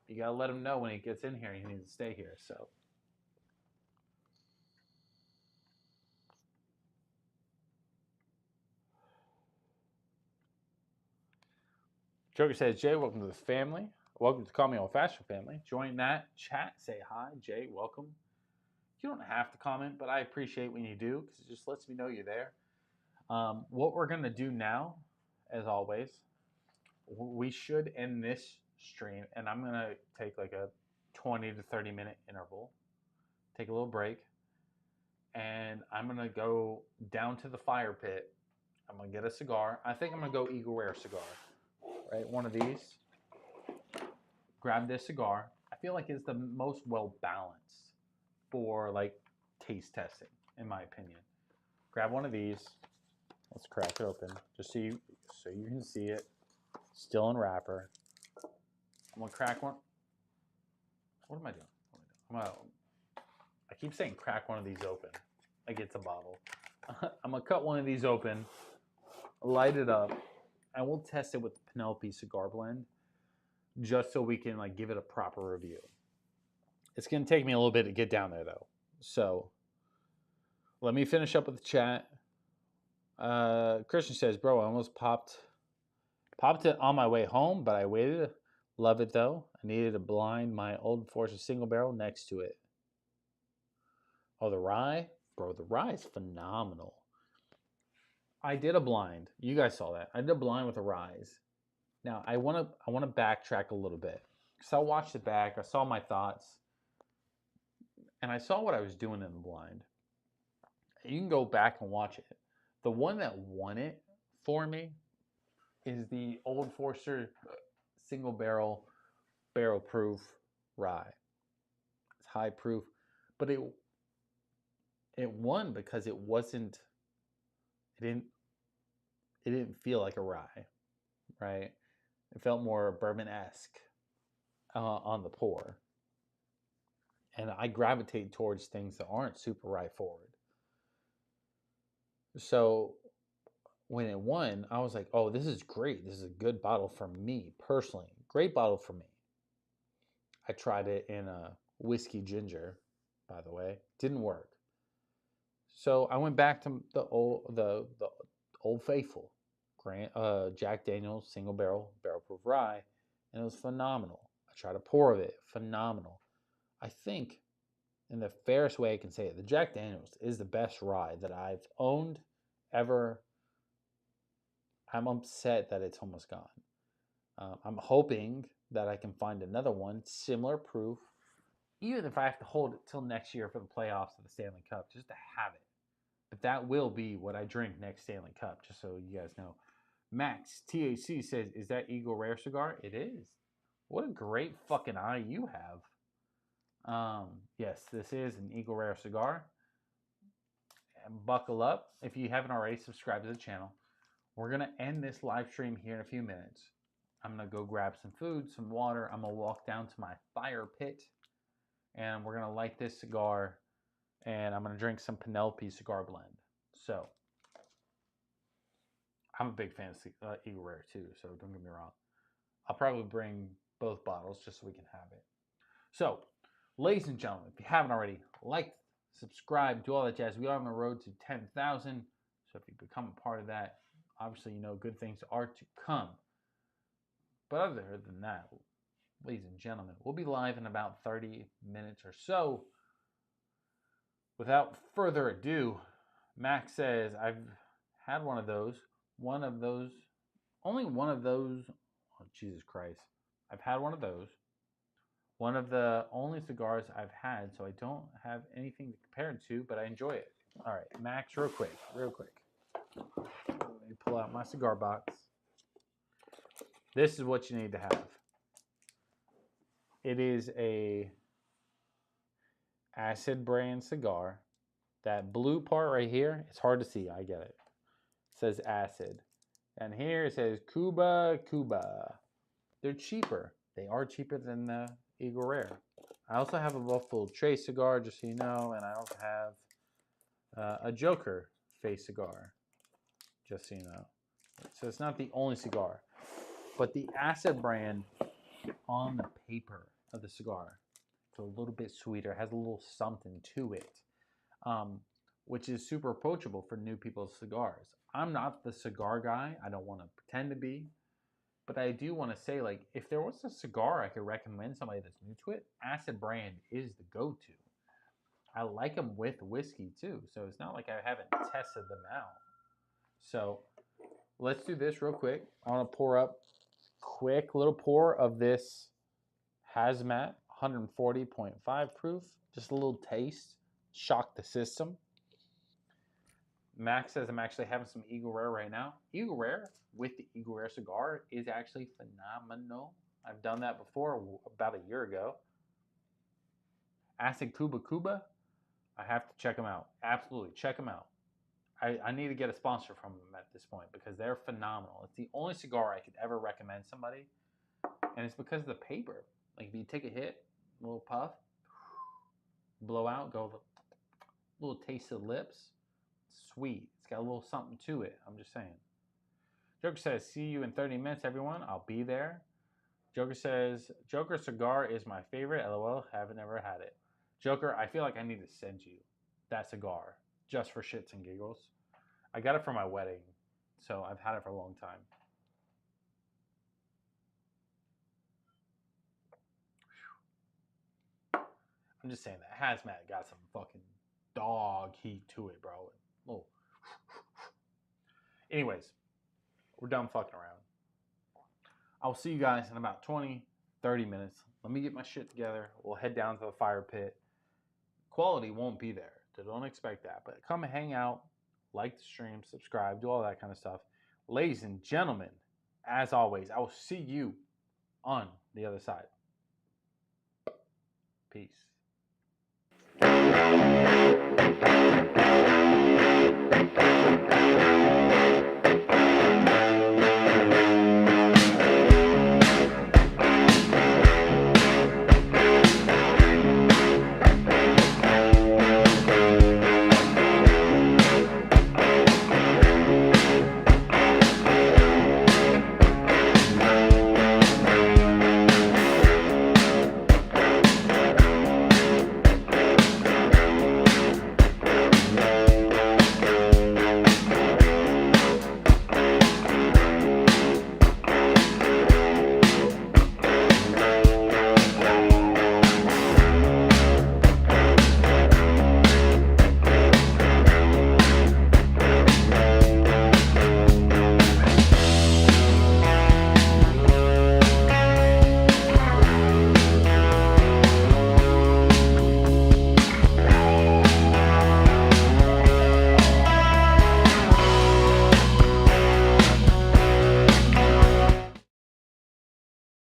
you got to let him know when he gets in here, he needs to stay here. So Joker says, Jay, welcome to the family. Welcome to Call Me Old Fashioned Family. Join that chat. Say hi. Jay, welcome. You don't have to comment, but I appreciate when you do, because it just lets me know you're there. What we're going to do now, as always, we should end this stream, and I'm gonna take like a 20 to 30 minute interval, take a little break, and I'm gonna go down to the fire pit. I'm gonna get a cigar. I think I'm gonna go Eagle Rare cigar, right? One of these. Grab this cigar. I feel like it's the most well balanced for like taste testing, in my opinion. Grab one of these. Let's crack it open, just so you can see it. Still in wrapper. I'm gonna crack one. What am I doing? I keep saying crack one of these open, like it's a bottle. I'm gonna cut one of these open, light it up, and we'll test it with the Penelope Cigar Blend, just so we can like give it a proper review. It's gonna take me a little bit to get down there though, so let me finish up with the chat. Christian says, "Bro, I almost popped it on my way home, but I waited. Love it though. I needed to blind my Old Forester single barrel next to it." Oh, the rye, bro, the rye is phenomenal. I did a blind. You guys saw that. I did a blind with a rise. Now I want to backtrack a little bit, because I watched it back. I saw my thoughts, and I saw what I was doing in the blind. You can go back and watch it. The one that won it for me is the Old Forester single barrel proof rye. It's high proof, but it won because it didn't feel like a rye, right? It felt more bourbon-esque on the pour. And I gravitate towards things that aren't super rye forward. So when it won, I was like, oh, this is great. This is a good bottle for me personally. Great bottle for me. I tried it in a whiskey ginger, by the way. Didn't work. So I went back to the old faithful, Jack Daniel's single barrel proof rye, and it was phenomenal. I tried a pour of it, phenomenal. I think, in the fairest way I can say it, the Jack Daniel's is the best rye that I've owned ever. I'm upset that it's almost gone. I'm hoping that I can find another one, similar proof, even if I have to hold it till next year for the playoffs of the Stanley Cup, just to have it. But that will be what I drink next Stanley Cup, just so you guys know. Max TAC says, "Is that Eagle Rare cigar?" It is. What a great fucking eye you have. Yes, this is an Eagle Rare cigar. And buckle up. If you haven't already, subscribe to the channel. We're going to end this live stream here in a few minutes. I'm going to go grab some food, some water. I'm going to walk down to my fire pit, and we're going to light this cigar, and I'm going to drink some Penelope Cigar Blend. So, I'm a big fan of Eagle Rare too, so don't get me wrong. I'll probably bring both bottles just so we can have it. So, ladies and gentlemen, if you haven't already, like, subscribe, do all that jazz. We are on the road to 10,000, so if you become a part of that, obviously you know good things are to come. But other than that, ladies and gentlemen, we'll be live in about 30 minutes or so. Without further ado, Max says, "I've had one of those. Only one of those. Oh, Jesus Christ. I've had one of those. One of the only cigars I've had, so I don't have anything to compare it to, but I enjoy it." All right, Max, real quick. Let me pull out my cigar box. This is what you need to have. It is a acid brand cigar. That blue part right here, it's hard to see. I get it. It says acid. And here it says Cuba. They're cheaper. They are cheaper than the Eagle Rare. I also have a Buffalo Trace cigar, just so you know, and I also have a Joker face cigar, just so you know. So it's not the only cigar, but the acid brand on the paper of the cigar, it's a little bit sweeter, has a little something to it, which is super approachable for new people's cigars. I'm not the cigar guy. I don't want to pretend to be. But I do want to say, like, if there was a cigar I could recommend somebody that's new to it, Acid Brand is the go-to. I like them with whiskey, too. So it's not like I haven't tested them out. So let's do this real quick. I want to pour up quick little pour of this Hazmat, 140.5 proof. Just a little taste. Shock the system. Max says I'm actually having some Eagle Rare right now. Eagle Rare with the Eagle Rare cigar is actually phenomenal. I've done that before about a year ago. Acid Cuba, I have to check them out. Absolutely, check them out. I need to get a sponsor from them at this point because they're phenomenal. It's the only cigar I could ever recommend somebody, and it's because of the paper. Like if you take a hit, a little puff, blow out, go a little taste of the lips. Sweet. It's got a little something to it. I'm just saying. Joker says, see you in 30 minutes, everyone. I'll be there. Joker says, Joker cigar is my favorite. LOL. Haven't ever had it. Joker, I feel like I need to send you that cigar just for shits and giggles. I got it for my wedding, so I've had it for a long time. I'm just saying that Hazmat got some fucking dog heat to it, bro. Oh. Anyways, we're done fucking around. I'll see you guys in about 20, 30 minutes. Let me get my shit together. We'll head down to the fire pit. Quality won't be there, so don't expect that. But come hang out, like the stream, subscribe, do all that kind of stuff. Ladies and gentlemen, as always, I will see you on the other side. Peace.